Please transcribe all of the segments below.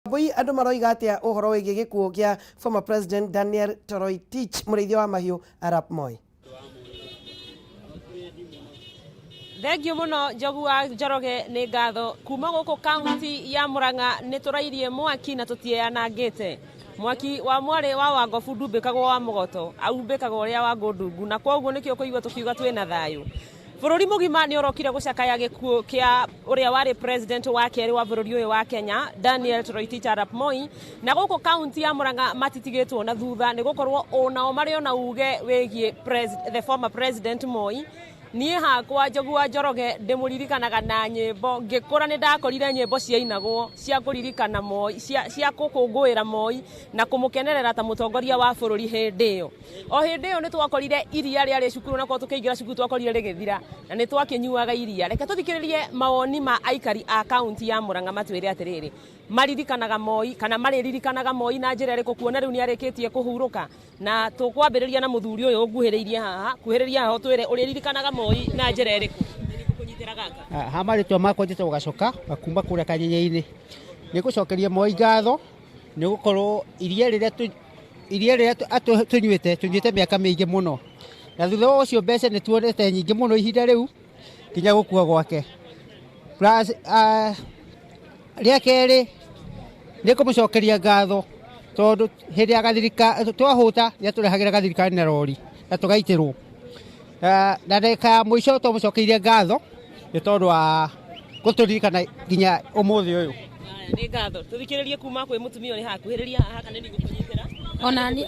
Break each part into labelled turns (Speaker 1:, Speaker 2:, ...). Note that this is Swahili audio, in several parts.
Speaker 1: Boi andu maroiga atia uhoro wigi gikuo kia former president Daniel Toroitich murithia wa mahiu RIPMOI.
Speaker 2: Thengio muno Njogu wa Njoroge ni ngatho kuma guku kaunti ya Murang'a ni turairie mwaki na tutieanangite mwaki wa mwari wa Wangobu ndumbikagwo wa Mugoto aumbikagwo ria wa Ngundungu na koguo nikio kuigwa tukiuga twina thayu. Bururi mugima ni urokire gucakaya gikuo kia uria wari president wa keri wa bururi uyu wa Kenya Daniel Toroitich RIPMOI na guku kaunti ya Murang'a matitigitwo na thutha ni gukorwo onao mari ona uge wegie the former president Moi. Nie hakwa Njogu wa Njoroge ndimuririkanaga na nyimbo ngikura ni ndakorire nyimbo ciainagwo cia kuririkana Moi cia gukungwira Moi na kumukenerera ta mutongoria wa bururi hindi iyo. O hindi iyo ni twakorire iria ria cukuru na kwa tukiingira cukuru twakorire rigithira na ni twakinyuaga iria. Reke tuthikiririe mawoni ma aikari a kaunti ya Murang'a matwire atiriri maririkanaga Moi kana maririkanaga Moi na njira iriku kuona riu ni arikitie kuhuruka na tukwambiriria na muthuri uyu nguhiriirie haha kuhiriria ho twire uririkanaga Moi na njira iriku kunyitira gaka
Speaker 3: hamaritwa makwa njitwo gacoka akuma kuria kanyenyeini ni gucokeria Moi ngatho ni gukorwo iria riria tunyuite miaka mingi muno na thutha ucio mbeca ni tuonete nyingi muno ihinda riu kinya gukua gwake plus ria keri ni kumucokeria ngatho tondu hindi ya gathirika twahuta ya turehagira gathirikari na rori na tugaitirwo na ndeka mwisho tumucokeirie ngatho ni tondu wa guturirikana nginya umuthi uyu
Speaker 2: ni ngatho tuthikiririe kuma kwi mutumia uri hakuhiriria haha kana ni gukunyitira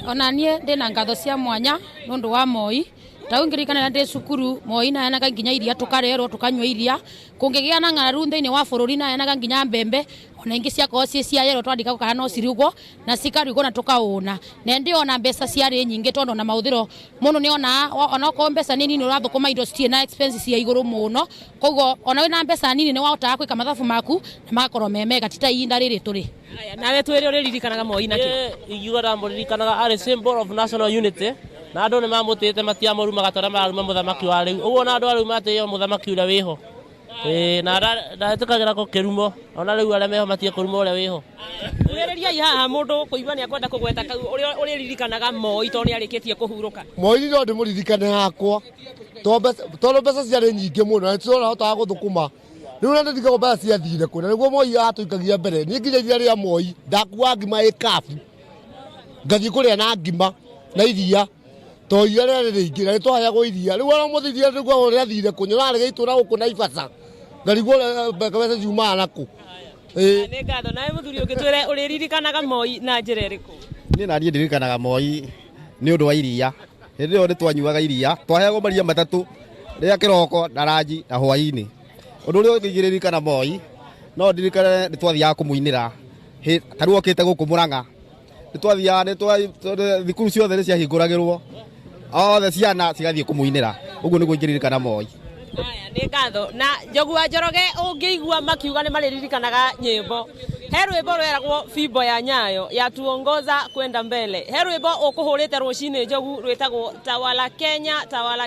Speaker 4: onanie ndina ngatho cia mwanya nundu wa Moi taungirikana ndi cukuru Moi na yana nginya iria tukarerwo tukanywa iria kungigia na ng'araru thiini wa bururi na yana nginya mbembe ona ingi cia kosi cia yero twandika kana no cirugwo na cikarugwo na tukauna na ndi ona mbeca ciari nyingi tondu na mauthiro muno ni ona ko mbeca nini ni urathukuma indo citie na expenses cia iguru muno koguo ona wina mbeca nini ni wahotaga kwika mathabu maku na magakorwo memega tita ihinda riri turi
Speaker 2: aya nawe twire uririkanaga Moi naki
Speaker 5: igiuga ndamuririkanaga ari symbol of national unity na andu ni mamutite matiamoru magatwara maruma muthamaki wa riu uguo na andu ariu matio muthamaki uria wiho na ndatukagira ko kirumo ona riu aria meho matie kurumo uria wiho
Speaker 2: kuhiriria haha mundu kuigwa ni akwenda kugweta uria ririkanaga Moi to ni arikitie kuhuruka
Speaker 6: Moi ndo ndimuririkane hakwa tondu mbeca ciari nyingi muno na tũrona hotaga guthukuma riu na ndithika mbeca ciathire kuna niguo Moi atuikagia mbere ni nginya iria ria Moi ndakua ngima ikabu ngathii kuria na ngima na iria to iria riri ingi na twahayagwo iria riu ona muthiria niguo riathire kunyona rigiitura guku na Ibasa ngariguo mbeca ciumaga naku
Speaker 2: ni ngatho nawe muthuri ungitwire uririkanaga Moi na njira iriku
Speaker 7: ni nanie ndirikanaga Moi ni undu wa iria hindi yo ni twanyuaga iria twahayagwo maria matatu ria kiroko na ranji na hwaini undu uria ungiririkana Moi no ndirikane ni twathiaga kumuinira taru okite guku Murang'a ni twathiaga thikuru ciothe ni ciahinguragirwo othe ciana cigathie kumuinira uguo niguo ngiririkana Moi.
Speaker 2: Aya ni ngatho na Njogu wa Njoroge ungiigua makiuga ni maririkanaga nyimbo he rwimbo rweragwo fimbo ya nyayo ya tuongoza kwenda mbele he rwimbo ukuhurite rucini Njogu rwetagwo tawala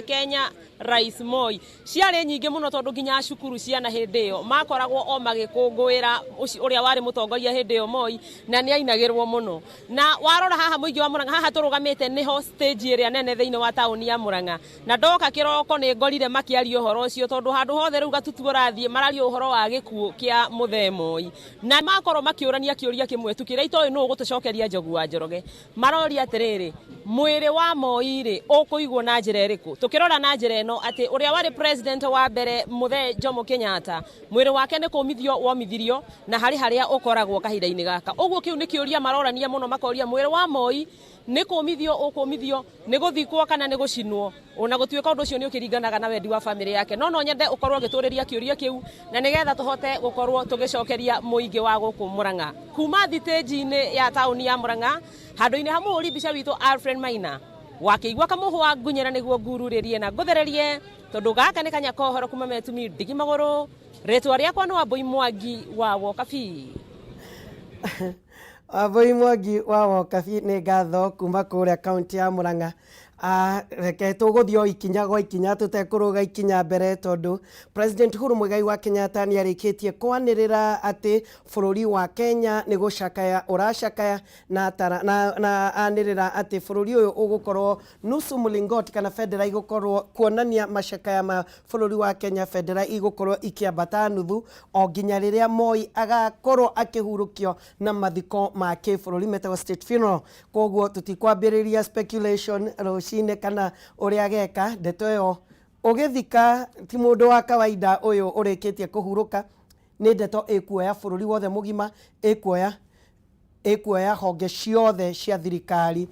Speaker 2: Kenya Rais Moi ciari nyingi muno tondu nginya cukuru ciana hindi iyo makoragwo o magikungwira uria wari mutongoria hindi iyo Moi na ni ainagirwo muno na warora haha muingi wa Murang'a haha turugamite niho stage iria nene thiini wa tauni ya Murang'a na ndoka kiroko ni ngorire makiario horo ucio tondu handu hothe riu gatutu rathie marario uhoro wa gikuo kia muthe Moi na makorwo makiurania kiuria kimwe tu kiria itoy no gutucokeria Njogu wa Njoroge maroria atiriri mwiri wa Moi ri ukuigwo na njira iriku tukirora na njira no ati uria wari president wa mbere muthe Jomo Kenyatta mwiri wake ni kumithio womithirio na haria ukoragwo kahinda-ini gaka uguo kiu ni kiuria marorania muno makoria mwiri wa Moi ni kumithio ukumithio ni guthikwo kana ni gucinwo ona gutuika undu ucio ni ukiringanaga na wendi wa family yake no nyende ukorwo gituriria kiuria kiu na nigetha tuhote gukorwo tugicokeria muingi wa guku Murang'a kuma thitĩnji-ini ya tauni ya Murang'a handu-ini ha muhuri mbica witu Alfred Maina wakiigua kamuhwa ngunyera niguo ngururirie na nguthererie tondu gaka ni kanya kohoro kuma metumi ndigi maguru ritwa riakwa no Aboi Mwangi wa Wokabi
Speaker 1: Aboi Mwangi wa Wokabi ni ngatho kuma kuria kaunti ya Murang'a reke tuguthio ikinya gwa ikinya tutekuruga ikinya mbere tondu President Uhuru Muigai wa Kenyatta ni arikitie kwanirira ati bururi wa Kenya ni gucakaya uracakaya na anirira ati bururi uyu ugukorwo nusu mulingoti kana federal igukorwo kuonania macakaya ma bururi wa Kenya federal igukorwo ikiambata nuthu o nginya riria Moi agakorwo akihurukio na mathiko ma kibururi metagwo state funeral. Koguo tutikwambiriria speculation rucine kana uria geka ndeto yo ugithika ti mundu wa kawaida uyu urikitie kuhuruka ni ndeto ikuoya bururi wothe mugima ikuoya honge ciothe cia thirikari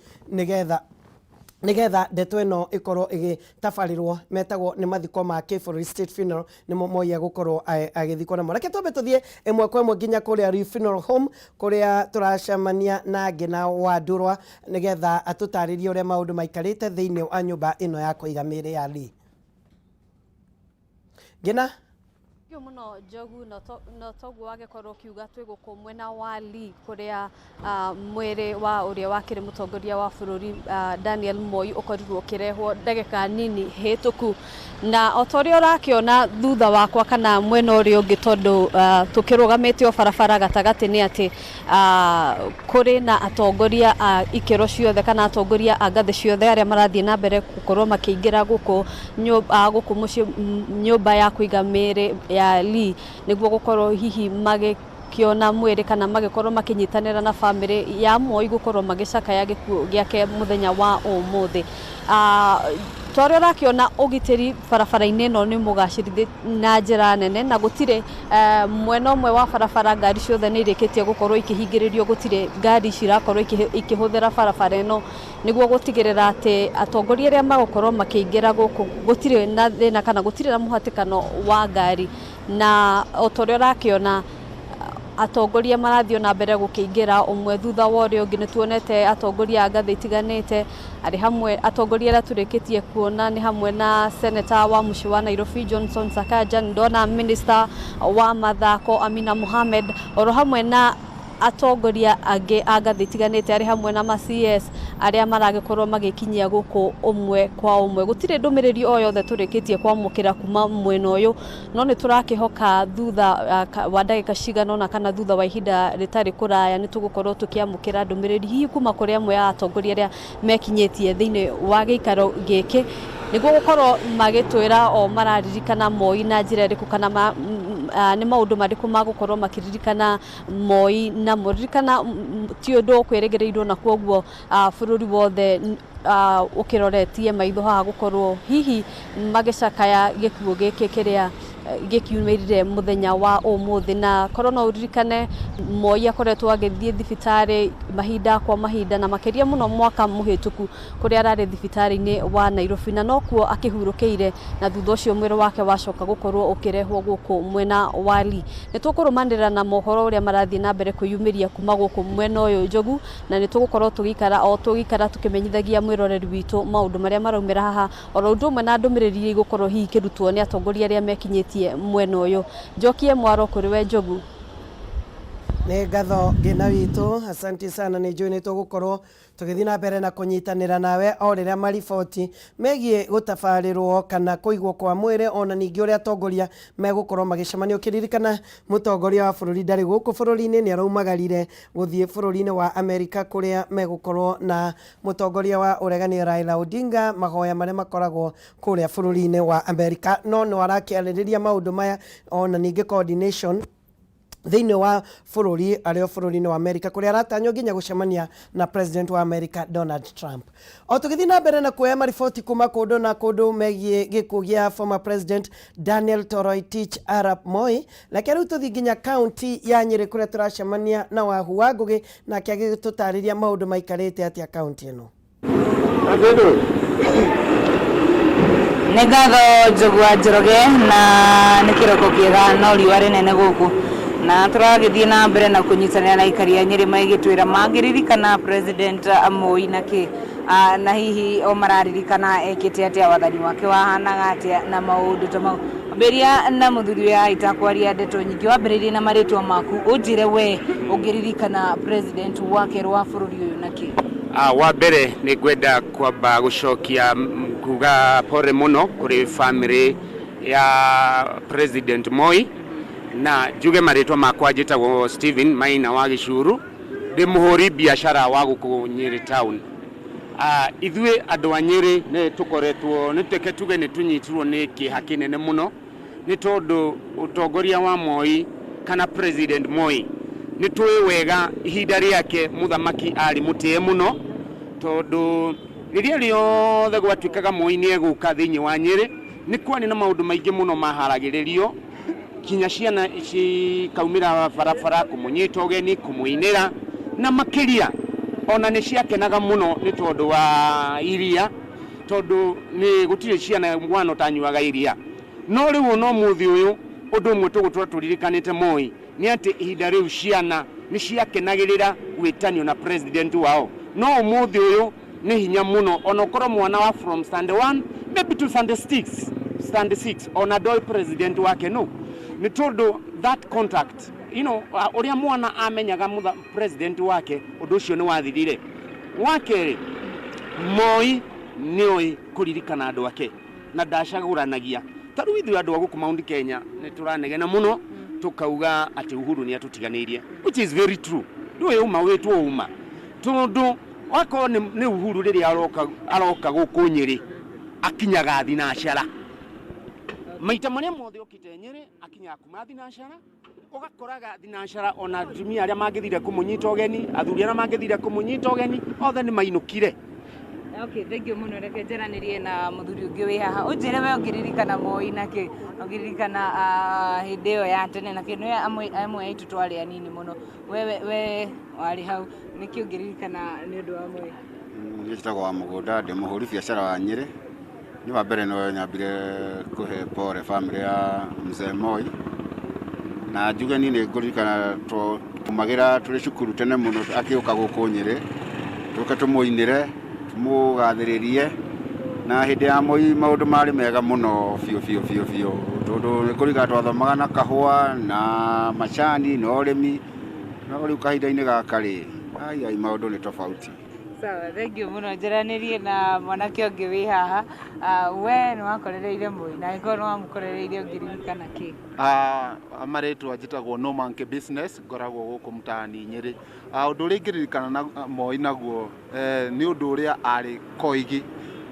Speaker 1: nigetha ndeto ino ikorwo igitabarirwo metagwo ni mathiko ma kibururi state funeral ni Moi gukorwo agithikwo namo. Reke twambe tuthie imwe kwa imwe nginya kuria funeral home kuria turacemania na Ngina wa Ndurwa nigetha atutaririe uria maundu maikarite thiini wa nyumba ino ya kuiga miri ya Lee. Ngina
Speaker 8: muno Njogu no toguo agikorwo kiuga twiguko mwena wa Lee kuria mwiri wa uria wakire mutongoria wa bururi Daniel Moi ukorirwo kirehwo ndagika nini hituku na otoria urakiona thutha wakwa kana mwena uria ungi tondu tukirugamite o barabara gatagati ni ati kuri na atongoria ikero ciothe kana atongoria angathi ciothe aria marathie na mbere gukorwo makiingira guku nyumba ya kuiga miri ya Lee niguo gukorwo hihi kiona mwiri kana magikorwo makinyitanira na family ya Moi gukorwo magicakaya gikuo giake muthenya wa umuthi. Toria rakiona ugitiri barabara-ini no ni mugacirithi na njira nene na gutire mwena umwe wa barabara ngari ciothe ni irikitie gukorwo ikihingiririo gutire ngari cirakorwo ikihuthira barabara ino niguo gutigirira ati atongoria aria magukorwo makiingira guku gutire na thina kana gutire na muhatikano wa ngari na otoria rakiona atongoria marathio na mbere gukiingira umwe thutha wa uria ungi nituonete atongoria ngathi itiganite ari hamwe atongoria aria turikitie kuona ni hamwe na senator wa Mushi wa Nairobi Johnson Sakaja, ndona minister wa mathako Amina Mohamed, oro hamwe na atongoria ange ngathi itiganite ari hamwe na ma CS aria maragikorwo magikinyia guku umwe kwa umwe. Gutire ndumiriri o yothe turikitie kwamukira kuma mwena uyu no ni turakihoka thutha wa ndagika cigana na kana thutha wa ihinda ritari kuraya ni tugukorwo tukiamukira ndumiriri hi kuma kuri amwe ya atongoria aria mekinyetie thiini wa giikaro giki niguo gukorwo magitwira o mararirikana Moi na njira iriku kana ni maundu mariku magukorwo makiririkana Moi na muririkana ti undu kwirigirirwo na kwoguo bururi wothe ukiroretie maitho haha gukorwo hihi magicakaya gikuo giki kiria gikiumirire muthenya wa umuthi na korona uririkane Moi akoretwo agithie thibitari mahinda kwa mahinda na makiria muno mwaka muhituku kuria arari thibitari-ini wa Nairobi na nokuo akihurukiire na thutha ucio mwiri wake wacoka gukorwo ukirehwo guku mwena wa Lee. Nitukurumanira na mohoro uria marathie na mbere kuyumiria kuma guku mwena uyu Njogu na nitugukorwo tugikara tukimenyithagia mwiroreri witu maundu maria maraumira haha oro undu umwe na ndumiriri igukorwo hihi kirutwo ni atongoria aria mekinyitie mwena uyu. Njokie mwaro kuri we Njogu.
Speaker 1: Ni ngatho Ngina witu, asante sana. Ni njui ni tugukorwo tugithii na mbere na kunyitanira nawe o riria mariboti megie gutabarirwo kana kuigwo kwa mwire ona ningi uria atongoria megukorwo magicemania. Ukiririkana mutongoria wa bururi ndari guku bururi-ini ni araumagarire guthie bururi-ini wa Amerika kuria megukorwo na mutongoria wa uregani Raila Odinga mahoya maria makoragwo kuria bururi-ini wa Amerika no no arakiaririria maundu maya ona ningi coordination thiini wa bururi ario bururi-ini wa Amerika kuria aratanyo nginya gucemania na president wa Amerika Donald Trump. O tugithi na mbere na kuoya mariboti kuma kundu na kundu megie gikuo gia former president Daniel Toroitich arap Moi, reke riu tuthi nginya county ya Nyeri kuria turacemania na Wahu wa Ngugi na agitutariria maundu maikarite atia county ino.
Speaker 9: Nĩ ngatho Njogu wa Njoroge na nĩ kĩroko kĩega no riũa rĩnene gũkũ na turagithie na mbere na kunyitanira na ikari ya Nyeri magitwira magiririkana president Moi na hihi o mararirikana ekite atia wathani wake wahanaga atia na maundu ta mau beria na muthuri ya itakwaria ndeto nyingi wambiririe na maritwa maku unjire we ungiririkana president wake rwa bururi uyu naki.
Speaker 10: Wa mbere nĩ ngwenda kwamba gũcokia kuga pore muno kuri family ya President Moi na njuge marĩtwa makwa njĩtagwo Steven Maina wa Gĩcuru ndĩ mũhũri biashara wa gũkũ Nyeri town. Ithuĩ andũ a Nyeri nĩ tũkoretwo nĩ teke tuge nĩ tunyitirwo nĩ kĩeha kĩnene mũno nĩ tondũ ũtongoria wa Moi kana President Moi nĩ tũĩ wega ihinda rĩake mũthamaki arĩ mũtĩe mũno tondũ rĩrĩa rĩothe gwatuĩkaga Moi nĩ egũka thĩinĩ wa Nyeri nĩ kwani na maũndũ maingĩ mũno maharagĩrĩrio kinya ciana cikaumĩra barabara kũmũnyita ũgeni kũmũinĩra na makĩria ona nĩ ciakenaga mũno nĩ tondũ wa iria tondũ nĩ gũtirĩ ciana mwana tanyuaga iria no rĩu no mũthĩ ũyũ ũndũ ũmwe tũgũtũra tũririkanĩte Moi nĩ atĩ ihinda rĩu ciana nĩ ciakenagĩrĩra gwĩtanio na president wao no mũthĩ ũyũ nĩ hinya mũno ona ũkorwo mwana wa from stand 1 maybe to stand 6 ona ndoi president wake no nĩ tondũ that contact ũrĩa mwana amenyaga president wake ũndũ ũcio nĩ wathirire wakerĩ Moi nĩoĩ kũririkana andũ ake na ndacagũranagia tarũ ithuĩ andũ a gũkũ Mount Kenya nĩ tũranegena mũno tukauga ati Uhuru ni atutiganĩirie which is very true ndũĩ uma wĩtwo uma tondũ wako ni Uhuru rĩrĩa aroka gũkũ Nyeri akinyaga thinacara maita marĩa mothe okite Nyeri akinya kuma thinacara ugakoraga thinacara ona atumia arĩa mangĩthire kũmũnyita ũgeni athuri arĩa mangĩthire kũmũnyita ũgeni othe nĩ mainũkire.
Speaker 9: Okay, thank you muno reke njeranĩrie na mũthuri ũngĩ wĩ haha ũnjĩre we ũngĩririkana Moi nake ũngĩririkana hĩndĩ ĩyo ya tene nake nĩ amwe aitũ twarĩ anini mũno we warĩ hau nĩkĩ ũngĩririkana nĩ ũndũ wa Moi?
Speaker 11: Njĩtagwo wa mũgũnda ndĩ mũhũri biacara wa Nyeri nĩ wa mbere no nyambire kũhe pore family ya mzee Moi na njuge niĩ nĩ ngũririkana tũmagĩra tũrĩ cukuru tene mũno akĩũka gũkũ Nyeri tũke tũmũinĩre tũmũgathĩrĩrie na hĩndĩ ya Moi maũndũ marĩ mega mũno biũ tondũ nĩ kũrigana twathomaga na kahũa na macani na ũrĩmi no rĩu kahinda-inĩ gaka rĩ ai maũndũ nĩ tofauti.
Speaker 9: Sawa, thank you muno njeranĩrie na mwanake ũngĩ wĩ haha we nĩ wakorereire Moi na ĩkorwo nĩ wamũkorereire ũngĩririkana kĩ?
Speaker 12: Marĩtwa njĩtagwo No Monkey Business ngoragwo gũkũ mtaani Nyeri. Ũndũ ũrĩa ingĩririkana na Moi naguo nĩ ũndũ ũrĩa arĩ koigi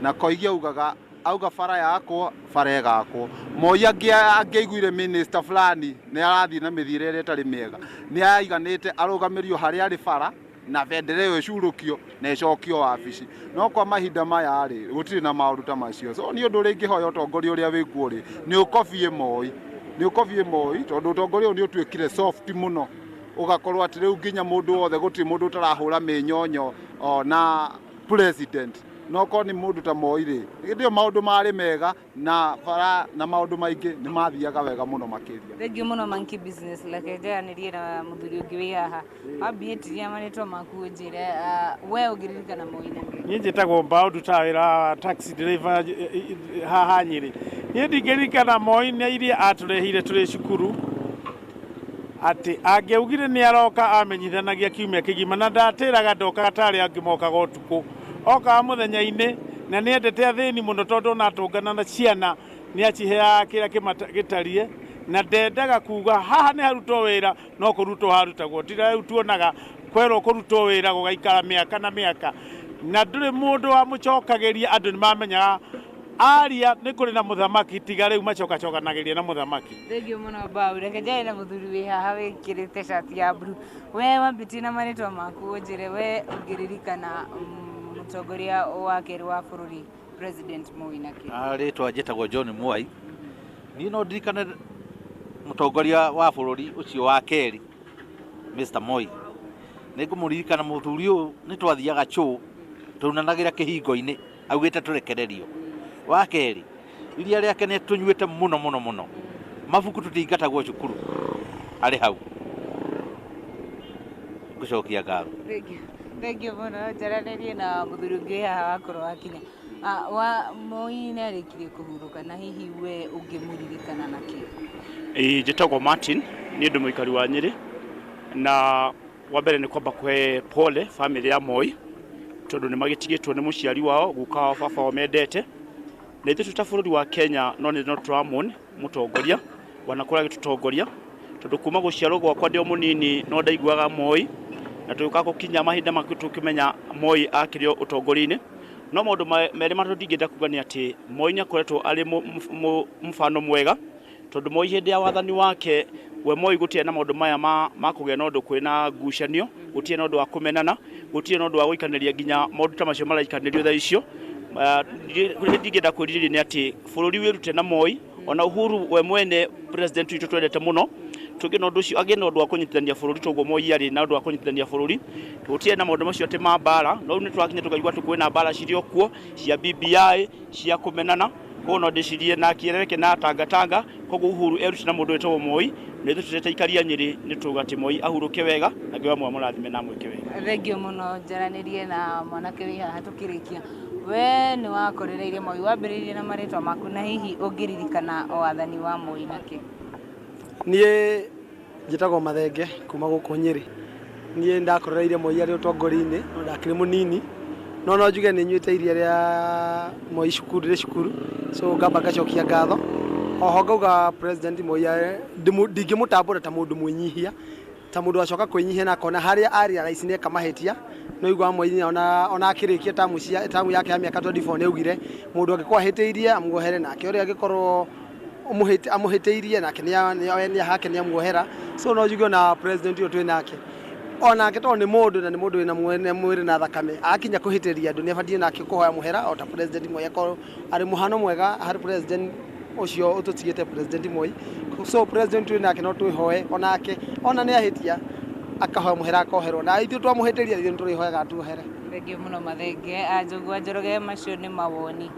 Speaker 12: na koigi auga bara yakwo bara ĩgakwo. Moi angĩaiguire minister fulani nĩ arathiĩ na mĩthiĩre ĩrĩa ĩtarĩ mĩega nĩ aiganĩte arũgamĩrio harĩa arĩ bara na bendera ĩyo ĩcurũkio na ĩcokio wabici no kwa mahinda maya rĩ gũtirĩ na maũndũ ta macio so nĩ ũndũ ũrĩa ingĩhoya ũtongoria ũrĩa wĩkuo rĩ nĩ ũkobie Moi tondũ ũtongoria ũyũ nĩ ũtuĩkire soft mũno ũgakorwo atĩ rĩu nginya mũndũ wothe gũtirĩ mũndũ ũtarahũra mĩnyonyo na president no ko nĩ mũndũ ta Moi rĩ ndio maũndũ marĩ mega na bara na maũndũ maingĩ nĩ mathiaga wega mũno makĩria.
Speaker 9: Thank you muno Monkey Business leke njeranĩrie na mũthuri ũngĩ wĩ haha wambĩtiria marĩtwa maku ũnjĩre we ũngĩririkana Moi nake?
Speaker 13: Niĩ njĩtagwo Mbaũndũ ta wĩra wa taxi driver haha Nyeri. Niĩ ndingĩririkana Moi nĩ iria atũrehire tũrĩ cukuru atĩ angĩaugire nĩ aroka amenyithanagia kiumia kĩgima na ndatĩraga ndokaga tarĩ angĩmokaga ũtukũ oka mũthenya-inĩ na nĩ endete athĩni mũno tondũ na atũngana na ciana nĩ aciheaga kĩrĩa gĩtarie na ndendaga kuga haha nĩ harutwo wĩra no kũrutwo harutagwo ti rĩu tuonaga kwerwo kũrutwo wĩra gũgaikara mĩaka na mĩaka na ndũrĩ mũndũ wamũcokagĩria andũ nĩ mamenyaga aria nĩ kũrĩ na mũthamaki tiga rĩu macokanagĩria na mũthamaki.
Speaker 9: Thengio mũno Mbaũ reke njarie na mũthuri wĩ haha wĩkĩrĩte shati ya blue we wambĩtie na marĩtwa maku ũnjĩre we ũngĩririkana mũtongoria wa kerĩ wa bũrũri President Moi nake?
Speaker 14: Rĩtwa njĩtagwo John Mwai niĩ no ndirikane mũtongoria wa bũrũri ũcio wa kerĩ Mr Moi nĩ ngũmũririkana mũthuri ũyũ nĩ twathiaga choo tũnanagĩra kĩhingo-inĩ augĩte tũrekererio wa kerĩ iria rĩake nĩ tũnyuĩte mũno mabuku tũtingatagwo cukuru arĩ hau gũcokia ngatho.
Speaker 9: Thank you muno njeranĩrie na mũthuri ũngĩ haha wakorwo wakinya Moi nĩ arĩkirie kũhurũka na hihi we ũngĩmũririkana nakĩ?
Speaker 15: Njĩtagwo Martin nĩ ũndũ mũikari wa Nyeri na wa mbere nĩ kwamba kũhe pole family ya Moi tondu ni magitigitwo ni muciari wao guka wa baba o mendete na ithu tuta bururi wa Kenya no ni no tramon mutongoria wanakora gitutongoria tondu kuma guciarwo gwakwa ndio munini no ndaiguaga Moi na tuka gukinya mahinda makitu kimenya Moi akirio utongori-ini no maundu meri matundingenda kuga ni ati Moi ni akoretwo ari mfano mwega tondu Moi hindi ya wathani wake we Moi gutie na maundu maya ma kugia na undu kwina ngucanio gutie na undu wa kumenana gutie na undu wa guikaniria nginya maundu ta macio maraikanirio tha icio ndingenda kwiriri ni ati bururi wirute na Moi ona Uhuru we mwene president witu twendete muno tugi no ndu cio agi no ndu wa kunyitithania bururi toguo Moi ari na ndu wa kunyitithania bururi gutie na maundu macio ati ma mbara no ni twakinya tukaigua tukwina mbara cirio kuo cia BBI cia kumenana kono ndicirie na kiereke na tangatanga koguo Uhuru eruti na mundu wetwo Moi ni tutete ikaria Nyeri ni tuga ati Moi ahuruke wega na ngiwa mwa murathime na mwike wega
Speaker 9: thengio muno njaranirie na mwanake wi haha tukirikia we ni wakorereire Moi wambiririe na maritwa maku na hihi ungiririkana o wathani wa Moi nake
Speaker 16: nie njitagwo Mathenge kuma guku Nyeri nie ndakorereire Moi ari utongori-ini no ndakiri munini no njuge ni nyuite iria ria Moi cukuru so ngamba ngacokia ngatho oho ngauga president Moi ndingimutambura ta mundu mwinyihia ta mundu acoka kwinyihia na kona haria ari rais ne kamahetia no igwa Moi ona akirikia tamu yake ya miaka 24 ne ugire mundu angikwa heteirie amuohere nake uri agikorwo amuheteirie nake ni hake ni amuohera so no njuge na president uyo twi nake ona aketo ni mundu na ni mundu wina mwiri na thakame akinya kuhitiria andu ni abadie nake kuhoya muhera o ta president Moi akoro ari muhano mwega hari president ucio ututigite president Moi so president wina nake no twihoe onake ona ni ahitia akahoya muhera akoherwo na ithu twamuhitiria ithu turihoyaga tuhere
Speaker 9: thengio muno Mathenge Njogua Njoroge macio ni mawoni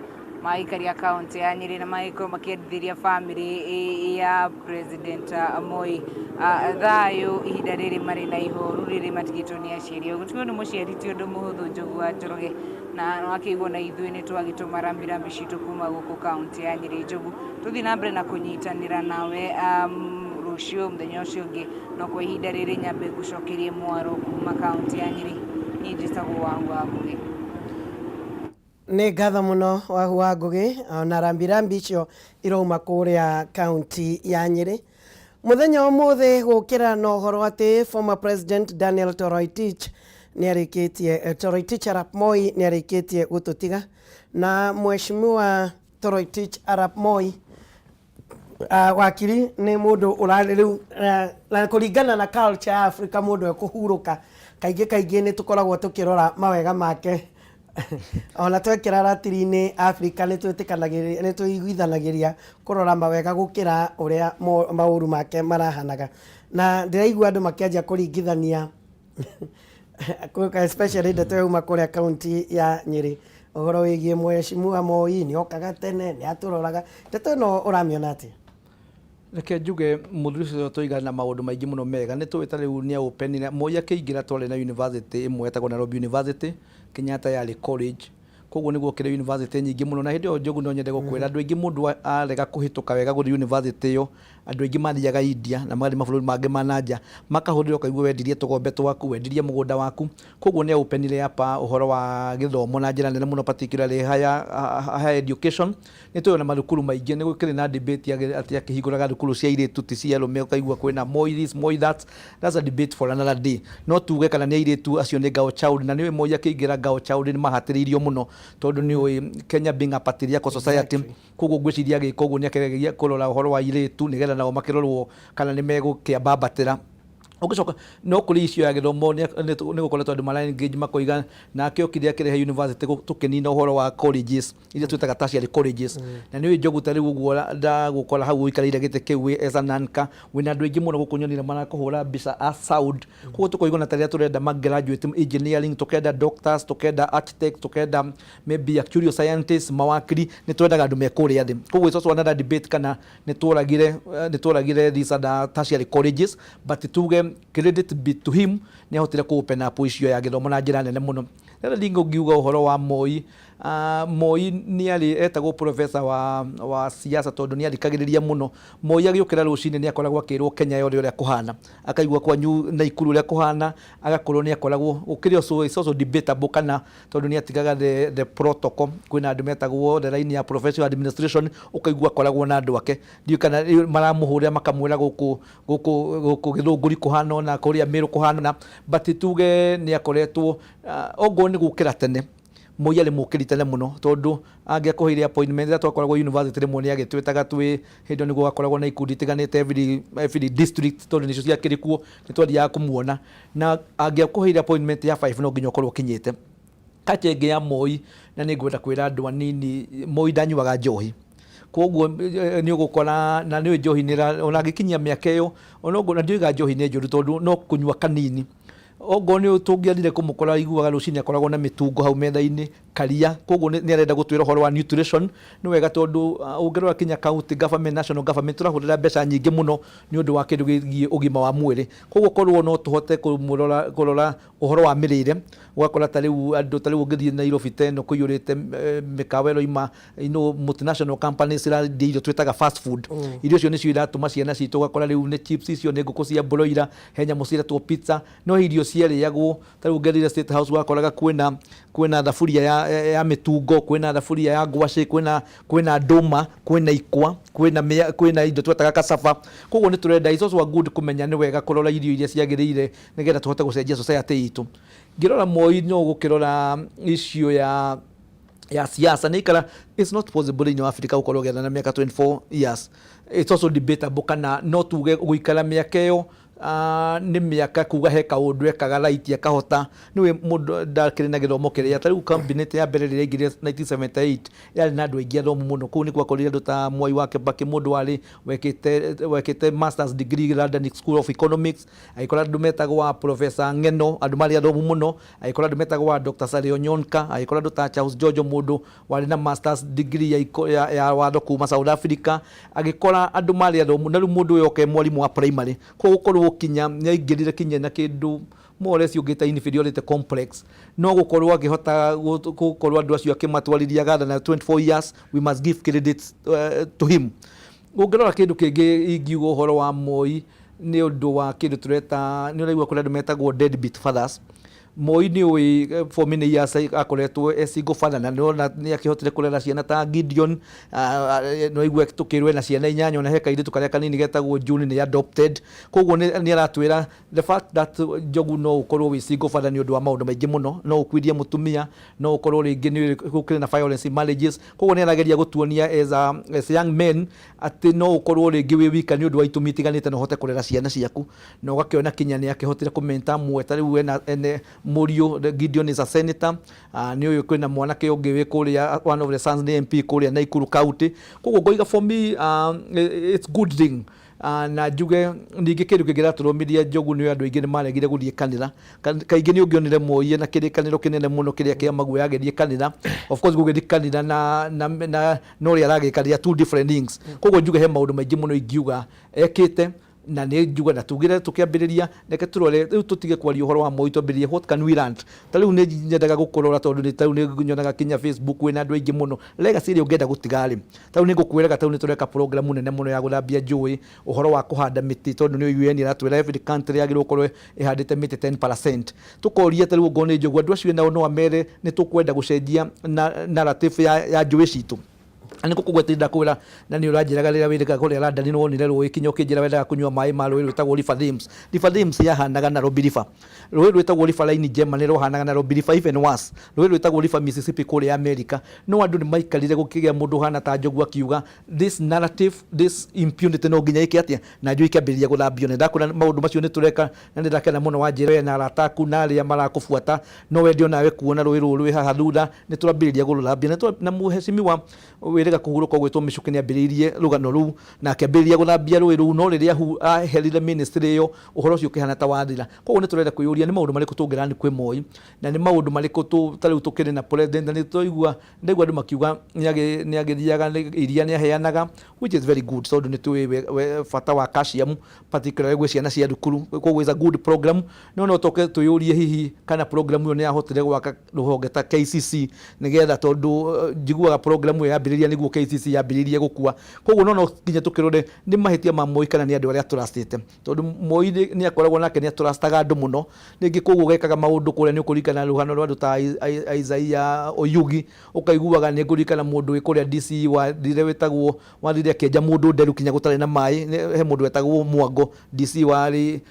Speaker 9: maikaria kaunti ya Nyeri na maiko makiendithiria family ya president Moi thayo ihinda riri mari na ihoru riri matigitwo ni aciari gutigo ni muciari ti undu muhuthu Njogua Njoroge na wakigwo na ithui ni twagituma rambirambi citu kuma guku kaunti ya Nyeri Njogu tuthi na mbere na kunyitanira nawe rucio muthenya ucio ungi no kwa ihinda riri nyambe gucokerie mwaro kuma kaunti ya Nyeri ni njitagwo wangu wa Ngugi
Speaker 1: nä ngatho muno wahu wa Ngugi ona rambirambi icio irauma kuria kaunti ya Nyeri muthenya umuthi gukira na uhoro ati former president Daniel Toroitich ni arikitie Toroitich arap Moi ni arikitie gututiga na mheshimiwa Toroitich arap Moi wakiri ni mundu urari riu na kuringana na culture ya Africa mundu ekuhuruka kaingi ni tukoragwo tukirora mawega make ona twekira ratiri-ini Africa ni twitikanagiriria ni tuiguithanagiria kurora mawega gukira uria mauru make marahanaga na ndiraigua andu makianjia kuringithania especially ndeto yuma kuria kaunti ya Nyeri uhoro wigie mheshimiwa Moi ni okaga tene ni aturoraga ndeto no uramiona ati
Speaker 17: reke njuge muthuri ucio tuigana na maundu maingi muno mega ni tuwita riu ni open Moi akiingira twari na university imwe etagwo Nairobi University Kenyatta yari college koguo niguo kire university nyingi muno na hindi o Njogu no nyende gukwira andu aingi mundu arega kuhituka wega guthi university yo andu aingi mathiaga India na magari mabuluri mangi mananja makahurira ukaigua wendirie tugombe twaku wendirie mugunda waku koguo ni openire hapa uhoro wa githomo na njira nene muno particularly higher education ni tuyona mathukuru maingi ni gukire na debate ati akihinguraga thukuru cia iritu ti cia arume ukaigua kwina Moi this Moi that's a debate for another day no tuge kana ni iritu acio ni girl child na ni Moi akiingira girl child ni mahatiriirio muno tondu ni Kenya being a patriarchal society koguo gwiciria gikoguo ni akegeria kurora uhoro wa iritu nigetha nao makirorwo kana ni megukiambabatira ugicoka no kuri icio ya githomo ni gukoretwo andu mara engage makoiga na akiokire akirehe university tukenina uhoro wa colleges iria twitaga tertiary colleges na ni Njogu tari guguo da gukora hau ikarire gite kiwi as ananka wina andu aingi muno gukunyonira mana kuhura mbica a sound kuo tukoigwa na taria turenda ma graduate engineering tukenda doctors tukenda architects tukenda maybe actuarial scientists mawakiri ni twendaga andu mekuria athi kuo icoco another debate kana ni turagire these are tertiary colleges but tuge credit be to him ni ahotire ku open up icio ya githomo na njira nene muno rĩrĩa ndingo ngiuga ũhoro wa Moi, Moi nĩ arĩ etagwo professor wa siasa tondũ nĩ athikagĩrĩria mũno. Moi agĩũkĩra rũcinĩ nĩ akoragwo akĩrwo Kenya yothe ũrĩa kũhana, akaigua kwanyu na ikuru ũrĩa kũhana, agakorwo nĩ akoragwo ũkĩrĩ also debatable kana tondũ nĩ atigaga the protocol. Kwĩna andũ metagwo the line ya professional administration, ũkaigua akoragwo na andũ ake, ndiũ kana maramũhũrĩra makamwĩra gũkũ Gĩthũngũri kũhana na kũrĩa Mĩrũ kũhana, but tuge nĩ akoretwo ogo nĩ gũkĩra tene. Moi arĩ mũkĩri tene mũno tondũ angĩakũheire appointment rĩrĩa twakoragwo university rĩmwe nĩ agĩtwĩtaga twĩ hĩndĩ nĩguo gakoragwo na ikundi itiganĩte every district tondũ nĩcio ciakĩrĩ kuo nĩ twathiaga kũmuona, na angĩakũheire appointment ya 5 no nginya ũkorwo ũkinyĩte. Kacha ĩngĩ ya Moi, na nĩ ngwenda kwĩra andũ anini, Moi ndanyuaga njohi, koguo nĩ ũgũkora na nĩ njohi ona angĩkinyia mĩaka ĩyo ona ũguo na ndiuga njohi nĩ njũru tondũ no kũnyua kanini. Ogo nĩ tũngĩathire kũmũkora iguaga rũcinĩ akoragwo na mĩtungo hau metha-inĩ karia, koguo nĩ arenda gũtwĩra ũhoro wa nutrition. Nĩ wega tondũ ũngĩrora Kenya county government, national government tũrahũthĩra mbeca nyingĩ mũno nĩ ũndũ wa kĩndũ gĩgiĩ ũgima wa mwĩrĩ, koguo korwo no tũhote kũrora ũhoro wa mĩrĩre, ũgakora ta rĩu andũ ta rĩu ũngĩthiĩ Nairobi teno kũiyũrĩte mĩkawa ĩno multinational companies ĩrendia irio twĩtaga fast food. Irio icio nĩcio iratũma ciana citũ ũgakora rĩu nĩ chips icio, nĩ ngũkũ cia broiler, he nyamũ ciretwo pizza, no irio ciarĩagwo ta rĩu ũngĩthire State House ũgakoraga kwĩna thaburia ya mĩtungo, kwĩna thaburia ya ngwacĩ, kwĩna ndũma, kwĩna ikwa, kwĩna indo twetaga cassava. Koguo nĩ tũrenda it's also good kũmenya nĩ wega kũrora irio iria ciagĩrĩire nĩgetha tũhote gũcenjia society itũ. Ngĩrora Moi no gũkĩrora issue ya siasa nĩ ikara, it's not possible in Africa gũkorwo gĩathana na mĩaka 24 years. It's also debatable kana no tuge gũikara mĩaka ĩyo nĩ mĩaka kuga he kaũndũ ekaga right akahota. Nĩwe mũndũ ndakĩrĩ na gĩthomo kĩrĩa ta rĩu cabinet ya mbere rĩrĩa aingĩrire 1978 yarĩ na andũ aingĩ athomu mũno. Kũu nĩ gwakorire andũ ta Mwai wa Kĩbakĩ, mũndũ warĩ wekĩte masters degree London School of Economics, agĩkora andũ metagwo Professor Ng'eno, andũ marĩ athomu mũno, agĩkora andũ metagwo Dr. Sale Onyonka, agĩkora andũ ta Charles George, mũndũ warĩ na masters degree ya watho kuma South Africa, agĩkora andũ marĩ athomu, na rĩu mũndũ ũyũ oke mwarimũ wa primary. Koguo kinya nĩ aingĩrire kinya na kĩndũ more or less ũngĩta inferiority complex, no gũkorwo akĩhota gũkorwo andũ acio akĩmatwarithia gatha na 24 years, we must give credit to him. Ũngĩrora kĩndũ kĩngĩ ingiuga ũhoro wa Moi nĩ ũndũ wa kĩndũ tũreta, nĩ ũraigua kũrĩ andũ metagwo deadbeat fathers. Moi nĩ ũĩ for many years akoretwo single father, na nĩ akĩhotire kũrera ciana ta Gideon, no igwe tũkĩrwo na ciana 8 na he kairĩtu karĩa kanini getagwo June nĩ adopted. Koguo nĩ aratwĩra the fact that Njogu no ũkorwo wĩ single father nĩ ũndũ wa maũndũ maingĩ mũno, no ũkuithie mũtumia, no ũkorwo rĩngĩ nĩ gũkĩrĩ na violence in marriages. Koguo nĩ arageria gũtuonia as young men atĩ no ũkorwo rĩngĩ wĩ wika nĩ ũndũ wa itũmi itiganĩte na ũhote kũrera ciana ciaku, na ũgakĩona kinya nĩ akĩhotire kũmenta mwe ta rĩu ene Murio Gideon is a senator, nĩ ũyũ kwĩna mwanake ũngĩ wĩ kũrĩa one of the sons nĩ MP kũrĩa Naikuru County. Koguo ngoiga for me it's good thing. Na njuge ningĩ kĩndũ kĩngĩratũrũmithia Njogu nĩ andũ aingĩ nĩ maregire gũthiĩ kanitha. Kaingĩ nĩ ũngĩonire Moi na kĩrĩkanĩro kĩnene mũno kĩrĩa kĩa maguoya agĩthiĩ kanitha. Of course gũgĩthiĩ kanitha na no rĩa aragĩka two different things. Koguo njuge he maũndũ maingĩ mũno ingiuga ekĩte, na nĩ njuga na tugire tukĩambĩrĩria reke tũrore rĩu tũtige kwaria ũhoro wa Moi, twambĩrĩrie what can we learn. Ta rĩu nĩ nyendaga gũkũrora tondũ nĩ ta rĩu nĩ nyonaga kinya Facebook wĩna andũ aingĩ mũno legacy ĩrĩa ũngĩenda gũtiga rĩ. Ta rĩu nĩ ngũkwĩraga ta rĩu nĩ tũreka program nene mũno ya gũthambia njũĩ, ũhoro wa kũhanda mĩtĩ tondũ nĩ UN ĩratwĩra every country yagĩrĩirwo gũkorwo ĩhandĩte mĩtĩ 10%. Tũkoria ta rĩu ũngĩona nĩ Njogu andũ acio nao no amere nĩ tũkwenda gũcenjia narrative ya njũĩ citũ. Ani kũgwetinda kwĩra na nĩ ũranjĩraga rĩrĩa wĩrĩga kũrĩa London no wonire rũĩ kinya ũkĩnjĩra wendaga kũnyua maĩ ma rũĩ rwĩtagwo River Thames. River Thames yahanaga na Robi River. Rũĩ rwĩtagwo River Line Germany rũhanaga na Robi River, even worse. Rũĩ rwĩtagwo River Mississippi kũrĩa America. No andũ nĩ maikarire gũkĩgĩa mũndũ hana ta Njogu akiuga this narrative, this impunity no nginya ĩke atĩa na njũĩ ikĩambĩrĩria gũthambio. Nĩ ndakũra maũndũ macio nĩ tũreka na nĩ ndakena mũno wanjĩra na arataku na arĩa marakũbuata, no wendi onawe kuona rũĩ rũrũ rwĩ haha thutha nĩ tũrambĩrĩria gũrũthambia na mũhecimiwa kwirega kuhuruka gwitwo micuki ni ambiririe rugano ru na akiambiriria guthambia rui ru no riria aherire ministry yo uhoro ucio ukihana ta wathira koguo ni turenda kwiyuria ni maundu mariku tungirani kwi Moi na ni maundu mariku tariu tukiri na president ni tuigua ndigua andu makiuga ni agithiaga iria ni aheanaga which is very good so ni tuwe fata wa calcium particularly gwe ciana cia thukuru koguo is a good program no toke tuyurie hihi kana program yo ni ahotire gwaka ruhonge ta KCC nigetha tondu njiguaga program yo yambiriria niguo KCC yambiririe gukua koguo no kinya tukirore ni mahitia ma Moi kana ni andu aria turastite tondu Moi ni akoragwo nake ni turastaga andu muno ningi koguo gekaga maundu kuria ni ukurikana ruhano rwa andu ta Isaiah Oyugi ukaiguaga ni ngurikana mundu ikuria DC wa dire wetagwo wathire kenja mundu nderu kinya gutare na mai he mundu wetagwo Mwango DC wari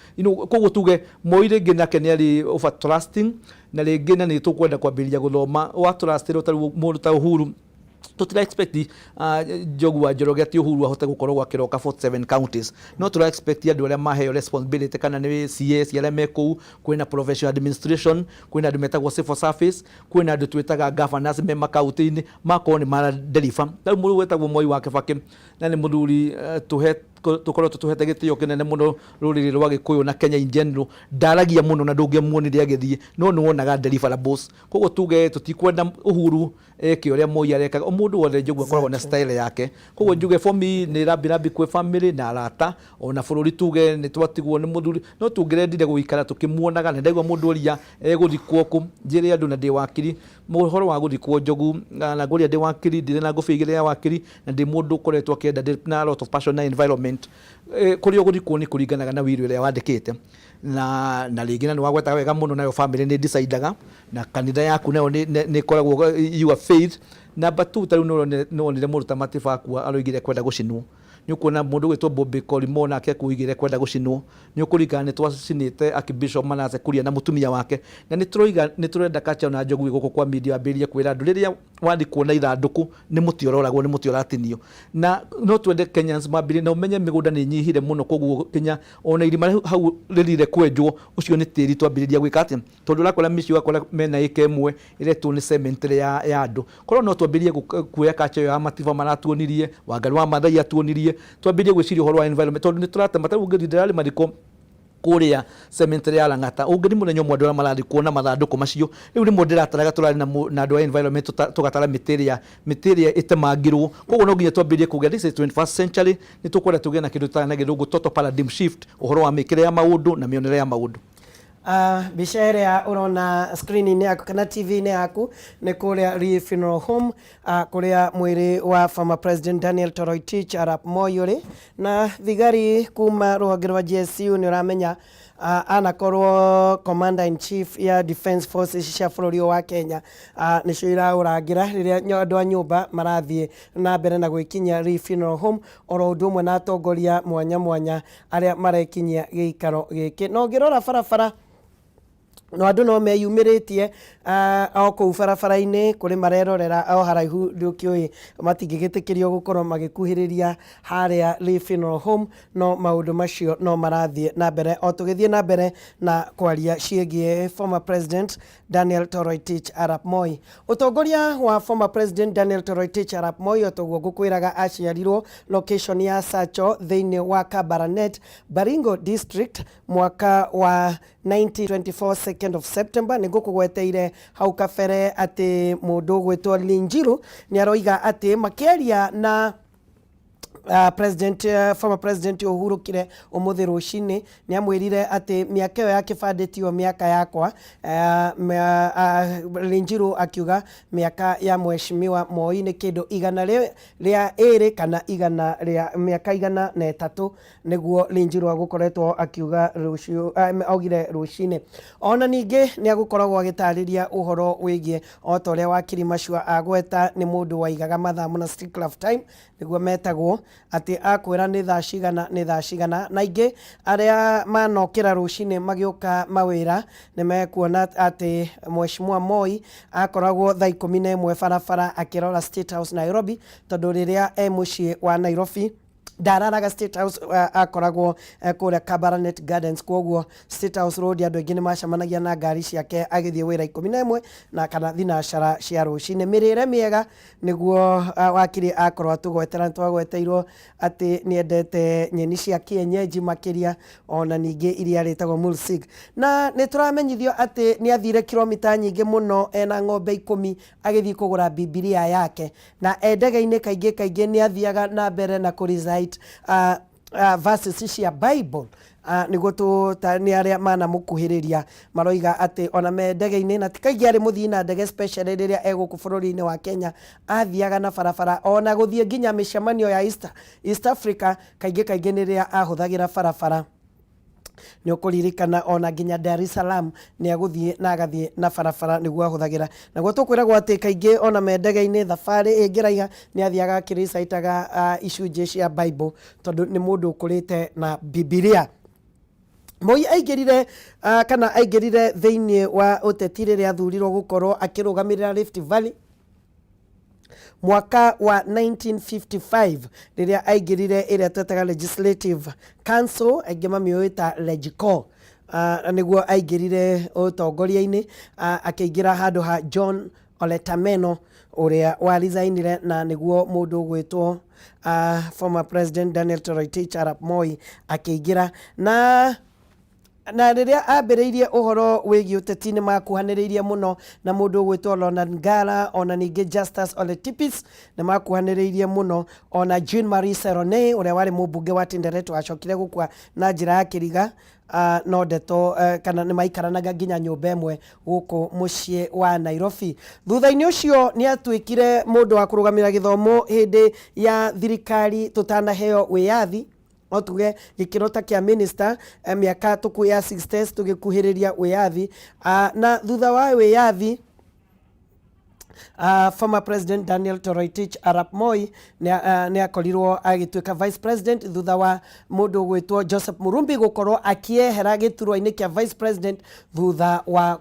Speaker 17: koguo tuge Moi ringi nake ni ari over trusting na ringi na ni tukwenda kwambiriria guthoma wa trustiro ta mundu ta Uhuru tutira expect Jogu wa Njoroge ati Uhuru ahote gukorwo gwakiroka 47 counties no tura expect andu aria maheo responsibility kana ni CS aria meku kwina professional administration kwina andu metagwo civil service kwina andu twitaga governors me makaunti-ini mako ni mara deliver ta mundu wetagwo Moi wa Kibaki na ni muthuri tukorwo tuhete gitio kinene muno ruriri rwa Gikuyu na Kenya in general ndaragia muno na ndungiamuonire agithie no nuonaga deliverables koguo tuge tutikwenda Uhuru eke uria Moi arekaga mundu wothe Njogu akoragwo na style yake koguo njuge for me ni rabi kwe family na arata ona bururi tuge ni twatigwo ni muthuri no tungirendire guikara tukimuonaga na ndaigwa mundu uria eguthikwo ku njire andu na ndi wakiri muhoro wa guthikwo Njogu na nguria ndi wakiri ndire na ngubigire ya wakiri na ndi mundu koretwo akienda na a lot of passion na environment kurio guthikwo ni kuringanaga na wiru uria wandikite na ringi na ni wagwetaga wega muno nayo family ni decidaga na kanitha yaku nayo ni koragwo your faith number 2 tari no onire muruta matifa akua aroigire kwenda gucinwo ni ukuona mundu gwitwo Bobby Kolimo na ake kuigire kwenda gucinwo ni ukurikana ni twacinite akibishop Manasse kuria na mutumia wake na ni turenda kacha na Njogu guko kwa media ambirie kwira andu riria wandi kuona ithanduku ni mutiororagwo ni mutioratinio na no twende Kenyans mambire na umenye migunda ni nyihire muno koguo Kenya ona irima hau ririre kwenjwo ucio ni tiri twambiriria gwika ati tondu rakora mici wakora mena ike imwe ile tu ni cemetery ya andu korwo no twambirie kuoya kacha ya matifa maratuonirie Wangaru wa Mathai atuonirie twambirie gwiciria uhoro wa environment tondu ni turatema ta ungithirali mariko kuria cemetery ya Lang'ata ungeni munenyo mwandu ara marathi kuona mathanduku macio riu ni mundu rataraga turari na andu a environment tugatara mitiria itemangirwo koguo no nginya twambirie kugia this is 21st century ni tukwenda tugia na kindu ta na githungu total paradigm shift uhoro wa mikire ya maundu na mionere ya maundu
Speaker 1: bica iria urona screen-ini yaku kana TV-ini yaku ni kuria Funeral Home kuria mwiri wa former president Daniel Toroitich arap Moi uri na thigari kuma ruhonge rwa GSU ni uramenya anakorwo commander in chief ya defense forces cia bururi wa Kenya nicio iraurangira riria andu a nyumba marathie na mbere na gwikinya Funeral Home oro undu umwe na atongoria mwanya aria marekinyia giikaro giki no ngirora barabara no andu no meyumiritie o kuu barabara-ini kuri marerorera o haraihu ndukiui matingigitikirio gukorwo magikuhiriria haria Funeral Home no maundu macio no marathie na mbere o tugithie na mbere na kwaria ciegie former president Daniel Toroitich arap Moi utongoria wa former president Daniel Toroitich arap Moi otoguo gukwiraga aciarirwo location ya Sacho thiini wa Kabarnet Baringo district mwaka wa 1924 2nd of September ni gukugweteire hau kabere ati mundu gwitwo Linjiru ni aroiga ati makiaria na former president Uhuru kire umuthi rucini ni amwirire ati miaka ya kibande tio miaka yakwa Linjiru akiuga miaka ya mheshimiwa Moi ni kindu igana ria iri kana igana ria miaka igana na 3 niguo Linjiru agukoretwo akiuga rucio augire rucini ona ningi ni agukoragwo agitariria uhoro wigie otoria wakiri macua agweta ni mundu waigaga mathamu na strict love time niguo metagwo ati akwira ni thaa cigana na ingi aria manokira rucini magioka mawira ni mekuona ati mheshimiwa Moi akoragwo thaa 11 barabara akirora State House Nairobi tondu riria mucii wa Nairobi ndararaga State House akoragwo kuria Cabernet Gardens koguo State House Road andu aingi ni macamanagia na ngari ciake agithie wira 11 na kana thinacara cia rucine mirire miega niguo wakiri akorwo tugwetera twagweteirwo ati ni endete nyeni cia kienyeji makiria ona ningi iria ritagwo mulsig na ni turamenyithio ati ni athire kilomita nyingi muno ena ng'ombe 10 agithii kugura Biblia yake na endege-ini kaingi ni athiaga na mbere na kurecite verses cia Bible niguo ni aria mana mukuhiriria maroiga ati ona me ndege-ini na tikaingi ari muthii na ndege special riria eguku bururi-ini wa Kenya athiaga na barabara ona guthie nginya micemanio ya East Africa kaingi ni riria ahuthagira barabara ni ukuririkana ona nginya Dar es Salaam ni aguthie na agathie na barabara niguo ahuthagira naguo tukwiragwo ati kaingi ona me ndege-ini thabari ingiraiga ni athiaga akiricaitaga icunjĩ cia Bible tondu ni mundu ukurite na Biblia. Moi aingirire kana aingirire thiini wa uteti riria athurirwo gukorwo akirugamirira Rift Valley mwaka wa 1955 riria aingirire iria twetaga Legislative Council aingi mamioita Legco niguo aingirire utongoria-ini akiingira handu ha John Oletameno uria waresignire na niguo mundu gwitwo former president Daniel Toroitich arap Moi akiingira na riria ambiriirie uhoro wigi uteti ni makuhaniriirie muno na mundu gwitwo Ronald Ngala ona ningi Justus Ole Tipis ni makuhaniriirie muno ona Jean Marie Serone uria wari mubunge wa Tinderet acokire gukua na njira ya kiriga no ndeto kana ni maikaranaga nginya nyumba emwe guku mucii wa Nairobi. Thutha-ini ucio ni atwikire mundu wa kurugamira githomo hindi ya thirikari tutanaheo wiyathi otuge gikirota kia minister miaka tuku ya 60s tugikuhiriria wiyathi na thutha wa wiyathi former president Daniel Toroitich arap Moi ni akorirwo agituika vice president thutha wa mundu gwitwo Joseph Murumbi gukorwo akiehera giturwa-ini kia vice president thutha wa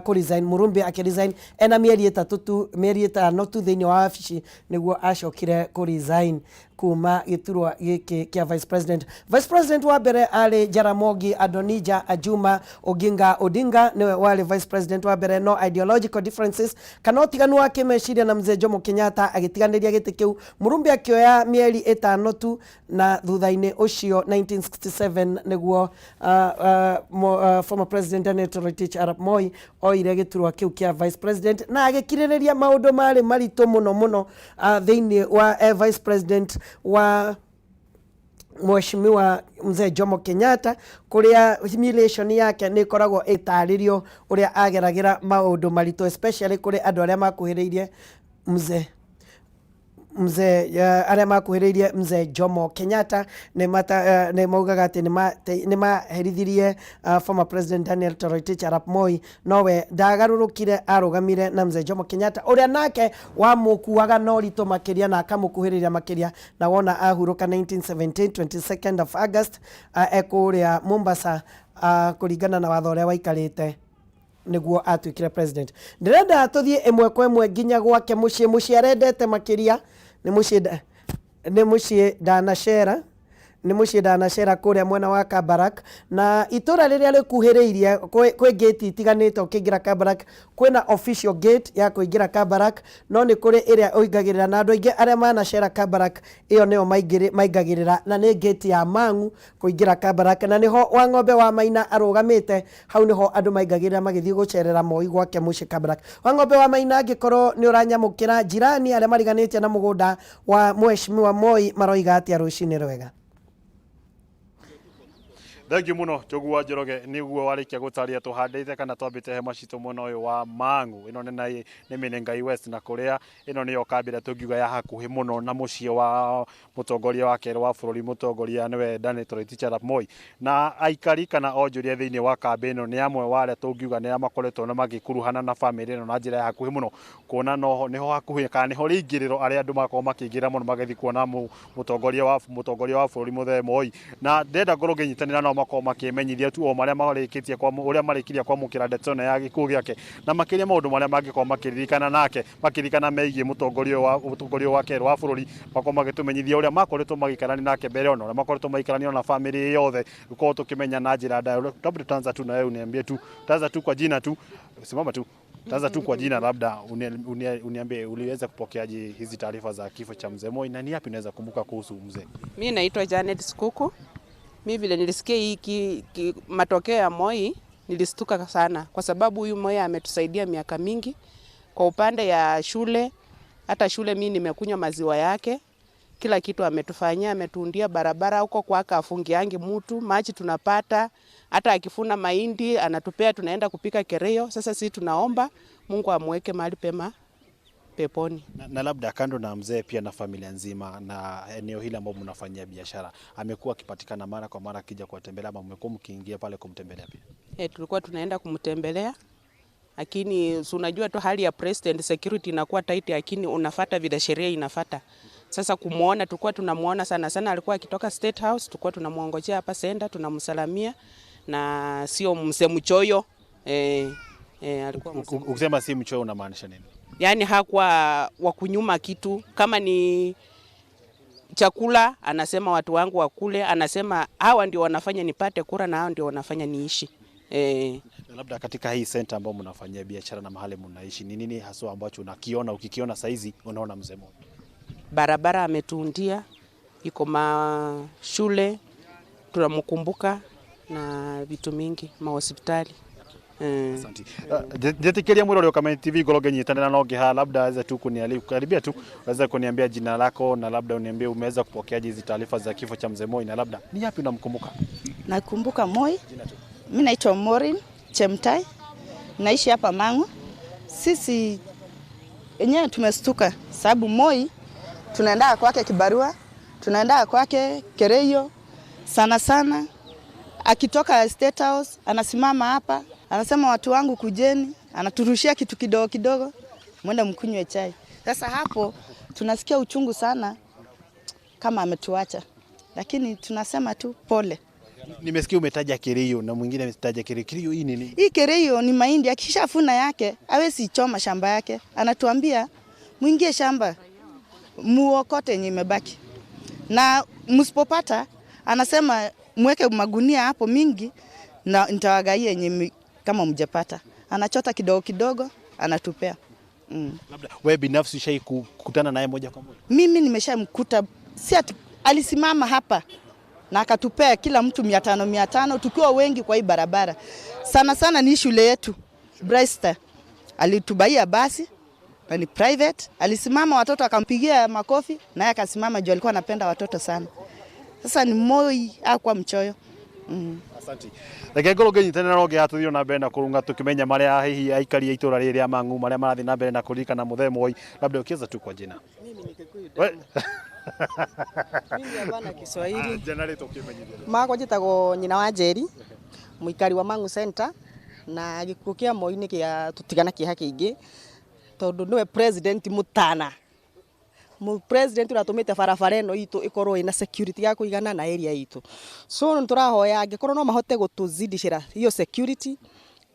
Speaker 1: kuresign. Murumbi akiresign ena mieri 5 tu thiini wa wabici niguo acokire kuresign kuma giturwa giki kia vice president wa mbere ari Jaramogi Adonija Ajuma Oginga Odinga niwe wari vice president wa mbere. No ideological differences kana utiganu wa kimeciria na mzee Jomo Kenyatta agitiganiria giti kiu. Murumbi akioya mieri 5 tu na thutha-ini ucio 1967 niguo former president Daniel Toroitich arap Moi oire giturwa kiu kia vice president na agikiririria maundu mari maritu muno thiini wa vice president wa Mheshimiwa mzee Jomo Kenyatta kuria humiliation yake ni koragwo itaririo uria ageragira maundu maritu especially kuri andu aria makuhiriirie aria makuhiriirie mzee Jomo Kenyatta ni maugaga ati ni maherithirie former president Daniel Toroitich arap Moi nowe ndagarurukire arugamire na mzee Jomo Kenyatta uria nake wamukuaga no rito makiria na akamukuhiriria makiria na wona ahuruka 1917 22nd of August ekuria Mombasa kuringana na watho uria waikarite niguo atwikire president. Ndirenda tuthie imwe kwa imwe nginya gwake mucii arendete makiria ni mucii ndanacera kuria mwena wa Kabarak na itura riria rikuhiriirie kwi gate itiganite ukiingira Kabarak kwina official gate ya kuingira Kabarak no ni kuri iria uingagirira na andu aingi aria manacera Kabarak iyo nio maingagirira na ni gate ya Mang'u kuingira Kabarak na niho wa ng'ombe wa Maina arugamite hau niho andu maingagirira magithii gucerera Moi gwake mucii Kabarak. Wa ng'ombe wa Maina angikorwo ni uranyamukira jirani aria mariganitie na mugunda wa Mheshimiwa Moi maroiga atia rucini rwega.
Speaker 18: Thengi muno Njogua Njoroge niguo warikia gutaria tuhandite kana twambite hema citu muno uyu wa Mang'u ino ni Menengai West na kuria ino niyo kambira tungiuga ya hakuhi muno na mucii wa mutongoria wa kero wa bururi mutongoria niwe Daniel Toroitich arap Moi na aikari kana onjuria thiini wa kambi ino ni amwe wale tungiuga ni amakoretwo na magikuruhana na family ino na njira ya hakuhi muno kuona niho hakuhi kana niho ringiriro aria andu makorwo makiingira muno magathi kuona mutongoria wa bururi muthe Moi na ndenda ngorwo nginyitanira nao makorwo makimenyithia tu o maria marikitie kwa uria marikiria kwamukira ndeto ĩno ya gĩkuũ gĩake na makiria maundu maria mangĩkorwo makiririkana nake makirikana megie mutongoria wa kerũ wa bũrũri makorwo magitumenyithia uria makoretwo magikarania nake mbere ona uria makoretwo magikarania na family yothe gukorwo tukimenya na njira ndaya. Labda tanza tu na wewe uniambie tu, tanza tu kwa jina tu, simama tu, tanza tu kwa jina, labda uniambie uliweza kupokeaje hizi taarifa za kifo cha mzee Moi na ni yapi unaweza kumbuka kuhusu mzee?
Speaker 19: Mimi naitwa Janet Skuku. Mimi vile nilisikia hii matokeo ya Moi nilistuka sana, kwa sababu huyu Moi ametusaidia miaka mingi kwa upande ya shule. Hata shule mimi nimekunywa maziwa yake, kila kitu ametufanyia, ametuundia barabara huko kwaka, afungiangi mtu, maji tunapata, hata akifuna mahindi anatupea, tunaenda kupika kereyo. Sasa sisi tunaomba Mungu amweke mahali pema peponi.
Speaker 18: Na labda kando na mzee pia na familia nzima na eneo hili ambao mnafanyia biashara, amekuwa akipatikana mara kwa mara akija kuwatembelea ama mmekuwa mkiingia pale kumtembelea pia?
Speaker 19: Tulikuwa tunaenda kumtembelea, lakini unajua tu hali ya president security inakuwa tight, lakini unafuata vile sheria inafuata. Sasa kumuona, tulikuwa tunamuona sana, alikuwa akitoka State House, tulikuwa tunamuongojea hapa senda, tunamsalamia na sio mzee mchoyo. Alikuwa
Speaker 18: ukisema si mchoyo unamaanisha nini?
Speaker 19: Yani hakuwa wa kunyuma kitu, kama ni chakula anasema watu wangu wakule, anasema hawa ndio wanafanya nipate kura na hao ndio wanafanya niishi.
Speaker 18: Labda katika hii center ambao mnafanyia biashara na mahali mnaishi, ni nini haswa ambacho unakiona, ukikiona saizi unaona mzee Moi?
Speaker 19: Barabara ametuundia, iko mashule tunamkumbuka na vitu mingi, mahospitali.
Speaker 18: Asante. Njetikiria mwiro leo kama TV goroge nyitanira no ngiha, labda aweza tu kunialika tu aweza kuniambia jina lako na labda uniambie umeweza kupokea hizi taarifa za kifo cha mzee Moi na labda ni yapi unamkumbuka?
Speaker 20: Nakumbuka Moi. Mimi naitwa Morin Chemtai. Naishi hapa Mang'u. Sisi wenyewe tumestuka sababu Moi tunaenda kwake kibarua, tunaenda kwake kereyo sana. Akitoka State House anasimama hapa, anasema watu wangu kujeni, anaturushia kitu kidogo, mwende mkunywe chai. Sasa hapo tunasikia uchungu sana kama ametuacha, lakini tunasema tu pole.
Speaker 18: Nimesikia umetaja kereyo na mwingine ametaja kereyo. Kereyo hii nini?
Speaker 20: Hii kereyo ni mahindi, akishafuna yake hawezi choma shamba yake. Anatuambia muingie shamba muokote yenye imebaki, na msipopata anasema mweke magunia hapo mingi na nitawagaia yenye kama mjapata. Anachota kidogo anatupea.
Speaker 18: Labda wewe binafsi ushai kukutana naye moja kwa moja?
Speaker 20: Mimi nimeshamkuta, si ati alisimama hapa na akatupea kila mtu 500 tukiwa wengi kwa hii barabara. Sana ni shule yetu Brewster, alitubaia basi na ni private, alisimama watoto akampigia makofi na yeye akasimama juu alikuwa anapenda watoto sana. Sasa ni Moi akwa mchoyo.
Speaker 18: Asante. Reke goroge nyitanira no ngiha tuthio na mbere na kurunga tukimenya maria hihi aikari ya itura riri ya Mang'u maria marathi na mbere na kuririkana mzee Moi, labda ukiweza tu kwa jina.
Speaker 21: Mimi ni Kikuyu. Mimi hapana Kiswahili.
Speaker 18: Jina letu kimenyithia.
Speaker 21: Mako jitagwo nyina wa Njeri, muikari wa Mang'u Center, na gikuũ kia Moi ni kia tutigana kiha kiingi tondu niwe president mutana. President uratumite barabara eno itu ikorwo ina security ya kuigana na area itu. So turahoya angikorwo no mahote gutuzidishira hiyo security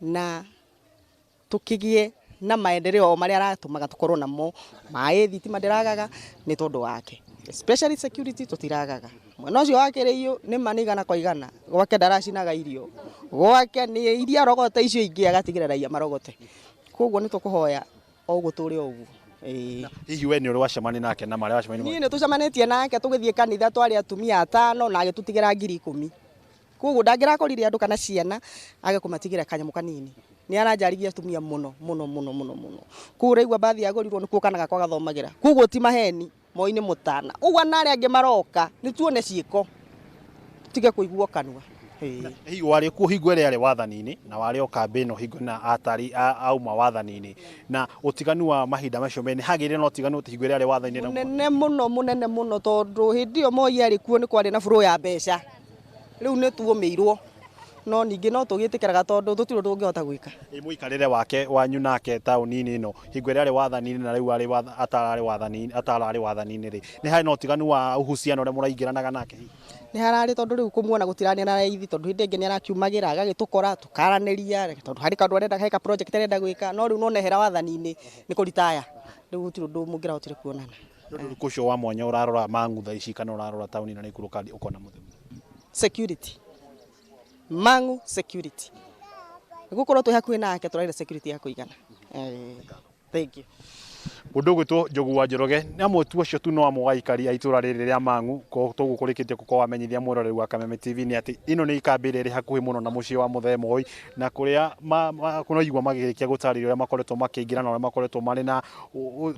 Speaker 21: na tukigie na maendeleo maria aratumaga tukorwo namo. Mai thitima ndiragaga ni tondu wake, especially security tutiragaga. Mwana ucio wake riyo ni manigana kwa igana gwake ndaracinaga irio gwake ni iria rogote icio ingi agatigirira ia marogote. Koguo ni tukuhoya o guturi ogu.
Speaker 18: Hihi we ni uri wacemani nake na maria wacemani?
Speaker 21: Ni tucemanetie nake tugithie kanitha twari atumia 5 na agitutigira 10,000. Koguo ndangirakorire andu kana ciana agakumatigira kanyamu kanini. Ni aranjarithia atumia muno. Kure igwa bathi yagorirwo ni kuokanaga kwa gathomagira. Koguo ti maheni, Moi ni mutana. Ugwa nari angi maroka ni tuone ciiko. Tige kuigua kanwa.
Speaker 18: Hihi wari ku hingo ria ri wathani-ini na wari o kambeno hingo na atari auma wathani-ini na utiganu wa mahinda macio mene hagire no tiganu hingo ria ri wathani-ini
Speaker 21: munene muno tondu hindi yo Moi ari kuo ni kwari na buru ya mbeca. Riu ni tuomeirwo no ningi no tugitikiraga tondu tutiro tungihota gwika.
Speaker 18: Muikarire wake wanyu nake tauni-ini ino hingo ria ri wathani-ini na riu ari atarari wathani-ini ri ni hari no tiganu wa uhusiano ria muraingiranaga nake?
Speaker 21: nĩ hararĩ tondũ rĩu kũmuona gũtirania na raithi tondũ hĩndĩ ĩngĩ nĩ arakiumagĩra agagĩtũkora tukaranĩria tondũ harĩ kaũndũ arenda heka project arenda gwĩka no rĩu nona ehera wathani-inĩ nĩ kũritaya rĩu gũtirĩ ũndũ mũngĩrahotire kuonana.
Speaker 18: Ũndũ ũcio wa mwanya ũrarora Mang'u thaa ici kana ũrarora taũni na Naikuru ũkona mũthenya?
Speaker 21: Security. Mang'u security. Nĩgũkorwo twĩ hakuhĩ nake tũraire security ya kũigana. Thank you.
Speaker 18: Ũndũ gwĩtwo Njogu wa Njoroge nĩ amwe tu acio tu no amwe wa aikari a itũra rĩrĩ rĩa Mang'u tũgũkũrĩkĩtie gũkorwo wamenyithia muorori wa Kameme TV nĩ atĩ ĩno nĩ ikambĩ ĩrĩ hakuhĩ mũno na mũciĩ wa Mũthee Moi na kũrĩa kũnoigua magĩrĩkia gũtarĩria ũrĩa makoretwo makĩingĩra na ũrĩa makoretwo marĩ na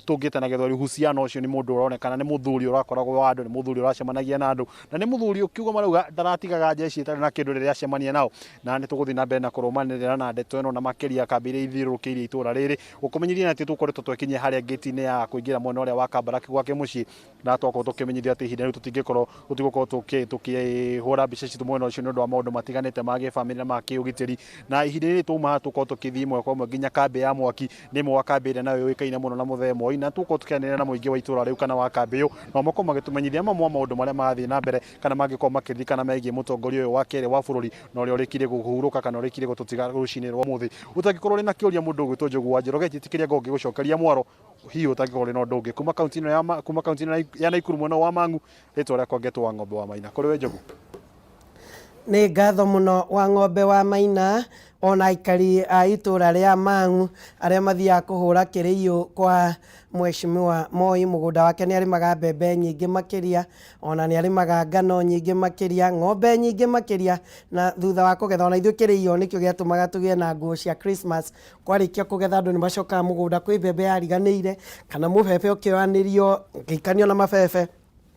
Speaker 18: tũngĩte na gĩthweri uhusiano ũcio nĩ mũndũ ũronekana nĩ mũthuri ũrakoragwo wa andũ nĩ mũthuri ũracemanagia na andũ na nĩ mũthuri ũkiuga marauga ndaratigaga jeshi ĩtarĩ na kĩndũ rĩrĩa acemania nao na nĩ tũgũthiĩ na mbere na kũrũmanĩrĩra na ndeto ĩno na makĩria kambĩ iria ithiũrũrũkĩirie itũra rĩrĩ gũkũmenyithia atĩ tũkoretwo twekinyia harĩa gate-inĩ ya kũingĩra mwena ũrĩa wa Kabaraki gwake mũciĩ na twakorwo tũkĩmenyithia atĩ ihinda rĩu tũtigũkorwo tũkĩhũra mbica citũ mwena ũcio nĩ ũndũ wa maũndũ matiganĩte ma gĩbamĩrĩ na ma kĩũgitĩri na ihinda rĩrĩ tũma tũkorwo tũkĩthiĩ ĩmwe kwa ĩmwe nginya kambĩ ya mwaki nĩ ĩmwe wa kambĩ ĩrĩa nayo yũĩkaine mũno na Mũthee Moi na tũkorwo tũkĩanĩrĩra na mũingĩ wa itũra rĩu kana wa kambĩ ĩyo na makorwo magĩtũmenyithia mamwe wa maũndũ marĩa marathiĩ na mbere kana mangĩkorwo makĩririkana megiĩ mũtongoria ũyũ wa kerĩ wa bũrũri na ũrĩa ũrĩkire kũhurũka kana ũrĩkire gũtũtiga rũcinĩ rwa mũthĩ ũtangĩkorwo rĩ na kĩũria mũndũ ũgwĩtwo Njogu wa Njoroge njĩtĩkĩria ngo ngĩgũcokeria mwaro hihi ũtangĩkorwo rĩ na ũndũ ũngĩ kuma kaunti-inĩ ya Naikuru mwena wa Mang'u rĩtwa rĩakwa ngetwo wa Ng'ombe wa Maina kũrĩ we Njogu.
Speaker 1: Nĩ ngatho mũno wa Ng'ombe wa Maina ona aikari a itũra rĩa Mang'u arĩa mathiaga kũhũra kĩrĩio kwa Mheshimiwa Moi mũgũnda wake nĩ arĩmaga mbembe nyingĩ makĩria ona nĩ arĩmaga ngano nyingĩ makĩria ng'ombe nyingĩ makĩria na thutha wa kũgetha ona ithuĩ kĩrĩio nĩkĩo gĩatũmaga tũgĩe na nguo cia Christmas kwarĩkia kũgetha andũ nĩ macokaga mũgũnda kwĩ mbembe yariganĩire kana mũbebe ũkĩoyanĩrio gĩikanio na mabebe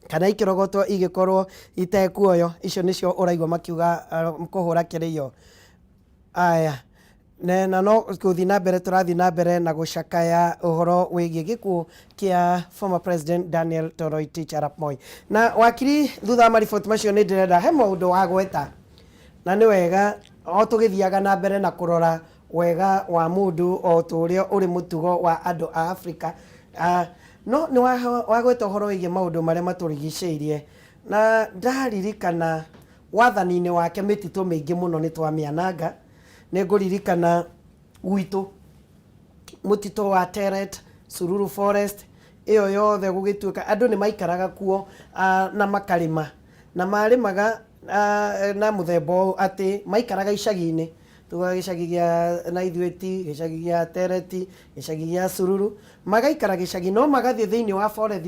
Speaker 1: kana ikĩrogotwo igĩkorwo itekuoyo icio nĩcio ũraigua makiuga kũhũra kĩrĩio. Aya na no gũthiĩ na mbere tũrathiĩ na mbere na gũcakaya ũhoro wĩgiĩ gĩkuũ kĩa former president Daniel Toroitich arap Moi na wakiri thutha wa mariboti macio nĩ ndĩrenda he mũndũ wa gweta na nĩ wega o tũgĩthiaga na mbere na kũrora wega wa mũndũ o ũrĩa ũrĩ mũtugo wa andũ a Afrika no nĩ wagweta ũhoro wĩgiĩ maũndũ marĩa matũrigicĩirie na ndaririkana wathani-inĩ wake mĩtitũ mĩingĩ mũno nĩ twamĩananga nĩ ngũririkana gwitũ mũtitũ wa Teret Sururu Forest ĩyo yothe gũgĩtuĩka andũ nĩ maikaraga kuo na makarĩma na marĩmaga na mũthemba ũũ atĩ maikaraga icagi-inĩ tuga gĩcagi gĩa Naithuĩti gĩcagi gĩa Tereti gĩcagi gĩa Sururu magaikara gĩcagi no magathiĩ thĩinĩ wa forest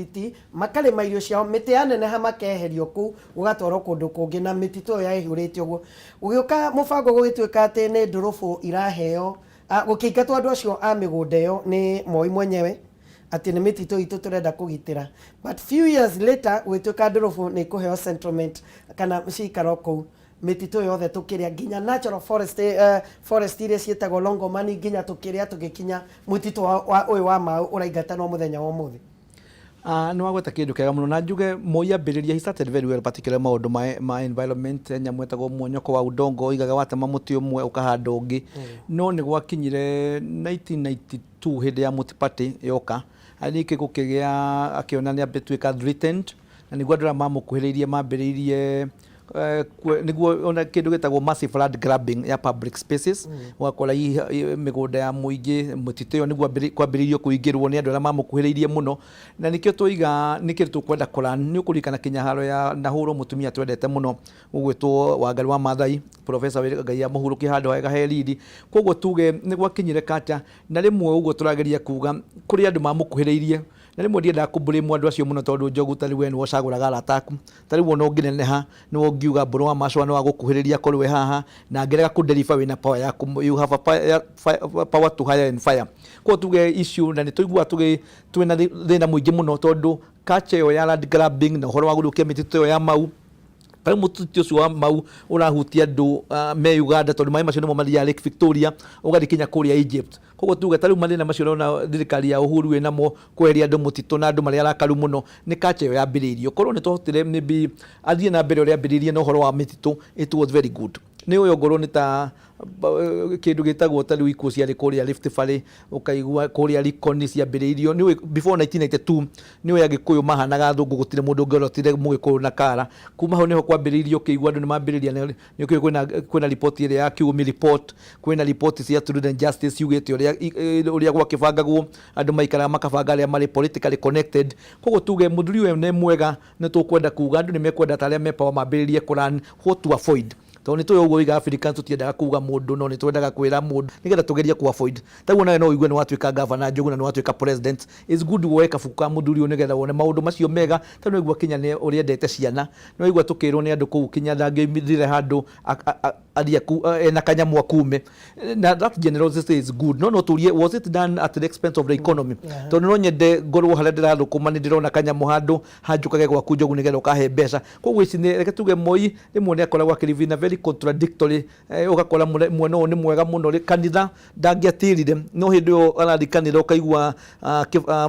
Speaker 1: makarĩma irio ciao mĩtĩ yaneneha makeherio kũu gũgatwarwo kũndũ kũngĩ na mĩtitũ ĩyo yaihũrĩtio ũguo gũgĩũka mũbango gũgĩtuĩka atĩ nĩ ndũrũbũ iraheo gũkĩingatwo andũ acio a mĩgũnda ĩyo nĩ Moi mwenyewe atĩ nĩ mĩtitũ itũ tũrenda kũgitĩra but few years later gũgĩtuĩka ndũrũbũ nĩ kũheo settlement kana cikaro kũu mĩtitũ yothe tũkĩrĩa nginya natural forest iria ciĩtagwo Longomani nginya tũkĩrĩa tũgĩkinya mũtitũ ũyũ wa Mau ũraingatanwo mũthenya wa ũmũthĩ.
Speaker 17: Nĩ wagweta kĩndũ kĩega mũno na njuge Moi ambĩrĩria he started very well particularly maũndũ ma environment nyamũ etagwo muonyoko wa udongo igaga watema mũtĩ ũmwe ũkahanda ũngĩ no nĩ gwakinyire 1992 hĩndĩ ya Multi Party yoka arĩkĩ gũkĩgĩa akĩona nĩ ambĩtuĩka threatened na nĩguo andũ arĩa mamũkuhĩrĩirie mambĩrĩirie nĩguo ona kĩndũ gĩtagwo massive land grabbing ya public spaces wakora mĩgũnda ya mũingĩ mũtitũ ĩyo nĩguo kwambĩrĩirio kũingĩrwo nĩ andũ arĩa mamũkuhĩrĩirie mũno na nĩkĩo tũiga nĩkĩo tũkwenda kũrani nĩ ũkũririkana kinyaharo ya Nahũrũ mũtumia twendete mũno ũgwĩtwo Wangari wa Maathai Professor Ngai amũhurũkie handũ hega he riri koguo tuge nĩ gwakinyire kata na rĩmwe ũguo tũrageria kuga kũrĩ andũ mamũkuhĩrĩirie na rĩmwe ndiendaga kũblame andũ acio mũno tondũ Njogu tarĩ we nĩ wacagũraga arata aku tarĩ we no ngĩneneha nĩ wongiuga mbũrũ wa macũa nĩ wa gũkuhĩrĩria kũrĩ we haha na ngerega kũdeliver wĩna power yaku you have a power to hire and fire kwa tuge issue na nĩ tũiguaga twĩna thĩna mũingĩ mũno tondũ culture ĩyo ya land grabbing na ũhoro wa gũthũkia mĩtitũ ĩyo ya Mau tarĩ mũtitũ ũcio wa Mau ũrahutia andũ me Uganda tondũ maĩ macio nĩmo mathiaga Lake Victoria ũgathiĩ kinya kũrĩa Egypt koguo tuge tarĩu mathĩna macio ũrona thirikari ya Uhuru ĩnamo kweheria andũ mũtitũ na andũ marĩa arakaru mũno nĩ culture ĩyo yambĩrĩirio korwo nĩ twahotire maybe athiĩ na mbere ũrĩa ambĩrĩirie na ũhoro wa mĩtitũ it was very good nĩ ũyũ ngorwo nĩ ta kindu gitagwo tari ikuo ciarĩ kũrĩa Rift Valley, ũkaigua kũrĩa Likoni ciambĩrĩirio nĩ before 1992 nĩ Agĩkũyũ mahanaga thũngũ, gũtirĩ mũndũ ũngĩrotire Mũgĩkũyũ na kara. Kuma hau niho kwambĩrĩirio ũkĩigua andũ nĩ mambĩrĩria, nĩ kwĩna ripoti ĩrĩa ya Kiumi report, kwĩna ripoti cia Truth and Justice yugĩte ũrĩa gwakĩbangagwo, andũ maikaraga makabanga arĩa marĩ politically connected. Koguo tuge mũthuri ũyũ nĩ mwega, nĩ tũkwenda kuga andũ nĩ mekwenda ta arĩa me power mambĩrĩrie kũran what to avoid. Tondũ nĩ tũĩ ũguo iga Africans tũtiendaga kuga mũndũ, no nĩ twendaga kwĩra mũndũ nĩgetha tũgerie ku avoid. Taguo nawe no ũigue nĩ watuĩka governor Njogu na nĩ watuĩka president, is good woe kabuku ka mũthuri ũyũ nĩgetha wone maũndũ macio mega. Tondũ no ũigua Kenya nĩ ũrĩa endete ciana, no ũigua tũkĩrwo nĩ andũ kũu Kenya ndangĩthire handũ ena kanyamũ akume, na that generosity is good. No tũrie, was it done at the expense of the economy? Tondũ no nyende ngorwo harĩa ndĩrathũkũma nĩ ndĩrona kanyamũ handũ hanjũkage gwaku Njogu nĩgetha ũkahe mbeca. Koguo ici nĩ reke tuge Moi rĩmwe nĩ akoragwo akĩrivina very contradictory, ũgakora mwena ũyũ nĩ mwega mũno, kanitha ndangĩatirire, no hĩndĩ ĩyo arathikanĩra ũkaigua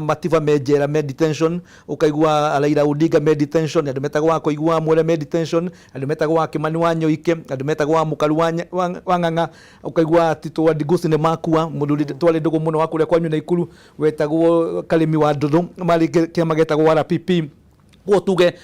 Speaker 17: Matiba menjera me detention, ũkaigua Raila Odinga me detention, andũ metagwo wa kũigua Mwere me detention, andũ metagwo wa Kĩmani wa Nyoike, andũ metagwo wa Mũkaru wa Ng'ang'a, ũkaigua Tito wa Ndigusi nĩ makua, mũndũ twarĩ ndũgũ mũno wa kũrĩa kwanyu Naikuru wetagwo Karĩmi wa Ndũthũ, marĩ kĩama getagwo RPP. Guo tuge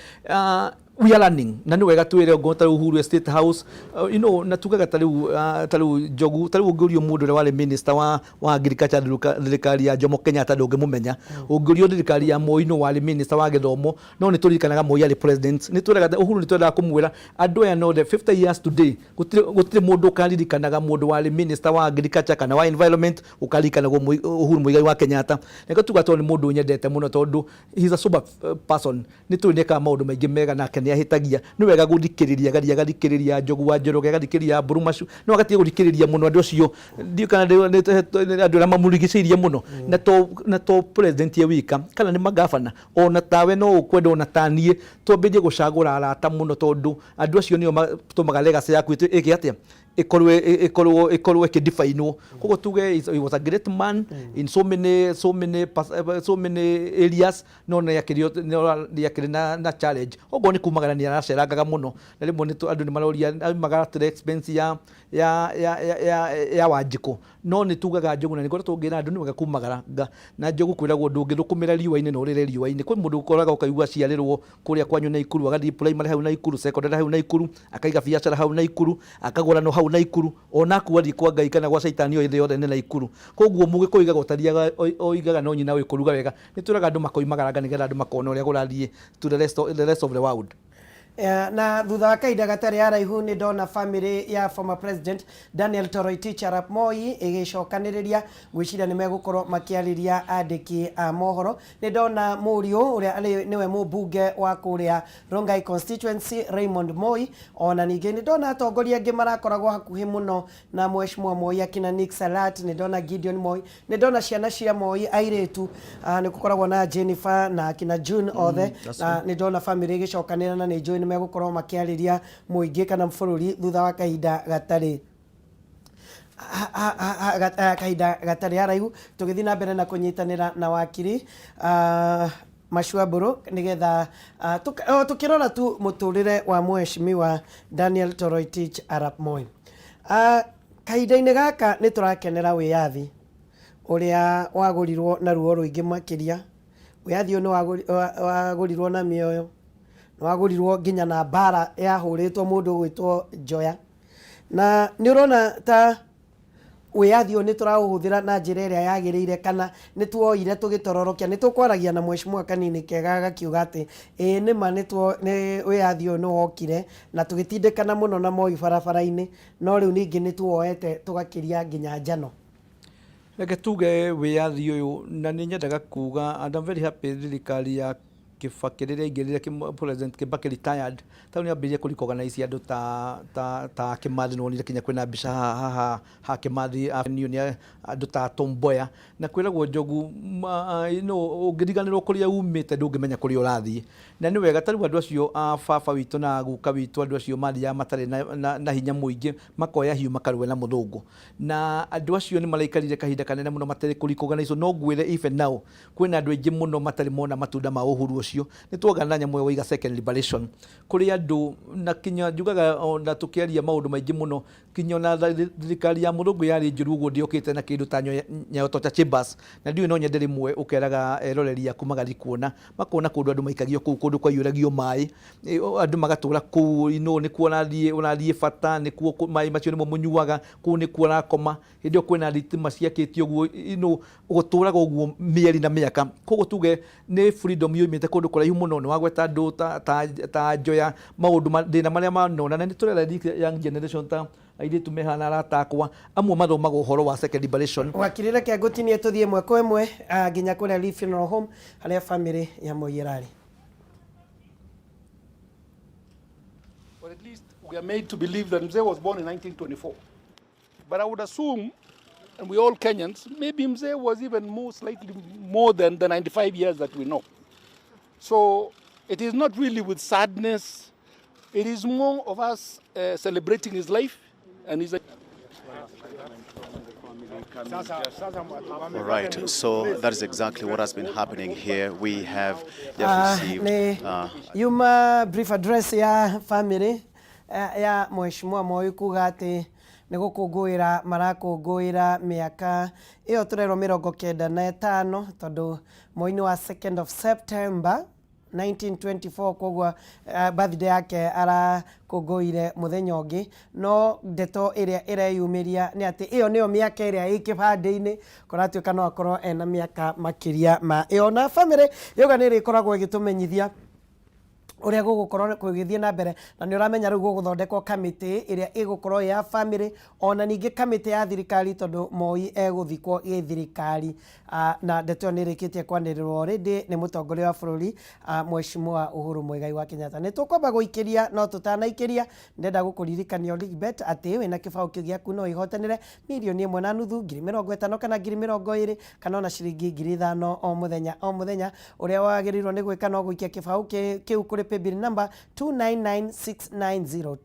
Speaker 17: we are learning, na nĩ wega twĩre ngo ta Uhuru State House, you know, na tugaga ta rĩu Njogu, ta rĩu ũngĩũrio mũndũ ũrĩa warĩ minister wa agriculture thirikari ya Jomo Kenyatta ndũngĩmũmenya. Ũngĩũrio thirikari ya Moi no warĩ minister wa gĩthomo, no nĩ tũririkanaga Moi arĩ president. Nĩ twĩraga Uhuru nĩ twendaga kũmwĩra andũ aya no the 50 years today gũtirĩ mũndũ ũkaririkanaga mũndũ warĩ minister wa agriculture kana wa environment ũkarikanagwo Uhuru Muigai wa Kenyatta. Reke tuga tondũ nĩ mũndũ nyendete mũno tondũ he is a sober person, nĩ tũĩ nĩkaga maũndũ maingĩ mega nake nĩ ahĩtagia. Nĩ wega gũthikĩrĩria agathikĩrĩria Njogu wa Njoroge, agathikĩrĩria Mburumacu, no agatige gũthikĩrĩria mũno andũ acio ndiũ kana andũ arĩa mamũrigicĩirie mũno, na to president ye wika kana nĩ magavana ona tawe no ũkwenda ona taniĩ twambĩrĩrie gũcagũra arata mũno, tondũ andũ acio nĩo matũmaga legacy yaku ĩgĩ atĩa ikorwo ikidefine. Koguo tuge he was a great man in so many areas, no nĩakĩrĩ na challenge. Oguo nĩ kumagara nĩ aracerangaga mũno, na rĩmwe andũ nĩ maroria magara to the expense ya Wanjikũ, no nĩ tugaga Njogu na nĩngorwo tũngĩra andũ nĩ wega kumagara na Njogu kwĩragwo ndũngĩthũkũmĩra riũa-inĩ na ũrĩre riũa-inĩ. Kwĩ mũndũ ũkoraga ũkaigua ciarĩrwo kũrĩa kwanyu Naikuru, agathiĩ primary hau Naikuru, secondary hau Naikuru, akaiga biacara hau Naikuru, akagũra no hau Naikuru, ona kuathiĩ kwa Ngai kana gwa caitani o yothe nĩ Naikuru. Koguo Mũgĩkũyũ igaga ũtariaga oigaga no nyina ũĩ kũruga wega. Nĩ twĩraga andũ makoimagaranga nĩgetha andũ makona ũrĩa kũrathiĩ to the rest of the world.
Speaker 1: Na thutha wa kahinda gatarĩ haraihu nĩ ndona family ya former president Daniel Toroitich arap Moi ĩgĩcokanĩrĩria, ngwĩciria nĩ megũkorwo makĩarĩria andĩki a mohoro. Nĩ ndona mũriũ ũrĩa nĩwe mũmbunge wa kũrĩa Rongai constituency Raymond Moi, ona ningĩ nĩ ndona atongoria angĩ marakoragwo hakuhĩ mũno na Mheshimiwa Moi akina Nick Salat, nĩ ndona Gideon Moi, nĩ ndona ciana cia Moi airĩtu, nĩ gũkoragwo na Jennifer na akina June othe, na nĩ ndona family ĩgĩcokanĩrĩra na nĩ njũĩ nĩ megũkorwo makĩarĩria mũingĩ kana bũrũri thutha wa kahinda gatarĩ haraihu, tũgĩthiĩ na mbere na kũnyitanĩra na wakiri Macuambũrũ nĩgetha tũkĩrora tu mũtũrĩre wa Mheshimiwa Daniel Toroitich arap Moi. Kahinda-inĩ gaka nĩ tũrakenera wĩyathi ũrĩa wagũrirwo na ruo rũingĩ makĩria. Wĩyathi ũyũ nĩ wagũrirwo na mĩoyo, wagũrirwo nginya na mbara yahũrĩtwo mũndũ gwĩtwo Njoya, na nĩ ũrona ta wĩyathi ũyũ nĩ tũraũhũthĩra na njĩra ĩrĩa yagĩrĩire kana nĩ tuoire tũgĩtororokia. Nĩ tũkwaragia na Mheshimiwa kanini kega gakiuga atĩ nĩma nĩ wĩyathi ũyũ nĩ wokire na tũgĩtindĩkana mũno na Moi barabara-inĩ, no rĩu ningĩ nĩ tuoete tũgakĩria nginya njano.
Speaker 17: Reke tuge wĩyathi ũyũ, na nĩ nyendaga kuga and I'm very happy thirikari ya Kibaki rĩrĩa aingĩrire President Kibaki retired, tau nĩ ambĩrĩrie kũrecognize andũ ta Kimathi. Nĩ wonire Kenya kwĩna mbica ha Kimathi nĩ andũ ta Tom Mboya, na kwĩragwo Njogu ũngĩriganĩrwo kũrĩa umĩte ndũngĩmenya kũrĩa ũrathiĩ, na nĩ wega ta rĩu andũ acio baba witũ na guka witũ, andũ acio mathiaga matarĩ na hinya mũingĩ, makoya hiũ makarũe na mũthũngũ, na andũ acio nĩ maraikarire kahinda kanene mũno matarĩ kũrecognize. No ngwĩre even now kwĩna andũ aingĩ mũno matarĩ mona matunda ma ũhuru ũcio. ucio ni twogana nyamwe wiga second liberation kuri andu na kinya njugaga na tukiaria maundu maingi muno kinya na thirikari ya Murungu yari njuru guo ndiokite na kindu ta nyayo tota chambers na ndiwe no nyende rimwe ukeraga roreri yaku magari kuona makona kundu andu maikagio kuu kundu kwa yuragio mai andu magatura kuu ino ni kuona unathie bata ni kuo mai macio nimo munyuaga kuu ni kuona koma hindio kwina thitima ciakitio guo ino guturaga uguo mieri na miaka koguo tuge ni freedom yumite kundu kuraihu muno ni wagweta andu ta njoya maundu thina maria manona na ni turera young generation ta aire tumehana aratakwa amwe mathomaga uhoro wa second liberation
Speaker 1: wakirira kia gutinie tuthie mwe kwa mwe nginya kuria Lee Funeral Home haria family ya Moi irari.
Speaker 3: Or at least we are made to believe that Mzee was born in 1924. But I would assume, and we all Kenyans, maybe Mzee was even slightly more than the 95 years that we know. So it is not really with sadness. It is more of us celebrating his life and his.
Speaker 22: All right, so that is exactly what has been happening here. We have just received
Speaker 1: Yuma brief address ya family ya Mheshimiwa Moi kuga ati ni gukungwira marakungwira miaka iyo turero 95 tondu Moi ni wa 2nd of September 1924 kogwa birthday yake ara kugoire muthenya ungi no ndeto iria ireyumiria ni ati iyo niyo miaka iria ikibande-ini kuratuika no akorwo ena miaka makiria ma iyo na family yoga ni rikoragwo igitumenyithia uria gugukorwo kugithie na mbere na ni uramenya riu guguthondekwo kamiti iria igukorwo ya family ona ningi kamiti ya thirikari tondu Moi eguthikwo githirikari na ndeto ni rikitie kwanirirwo already ni mutongoria wa bururi Mheshimiwa Uhuru Muigai wa Kenyatta ni tukwamba guikiria no tutanaikiria ndenda gukuririkania Olibet ati wina kibao kigiaku no ihotanire milioni 1.5 50 kana 20 kana ona ciringi 5,000 o muthenya uria wagirirwo ni gwika no guikia kibao kiu kuri paybill number 299690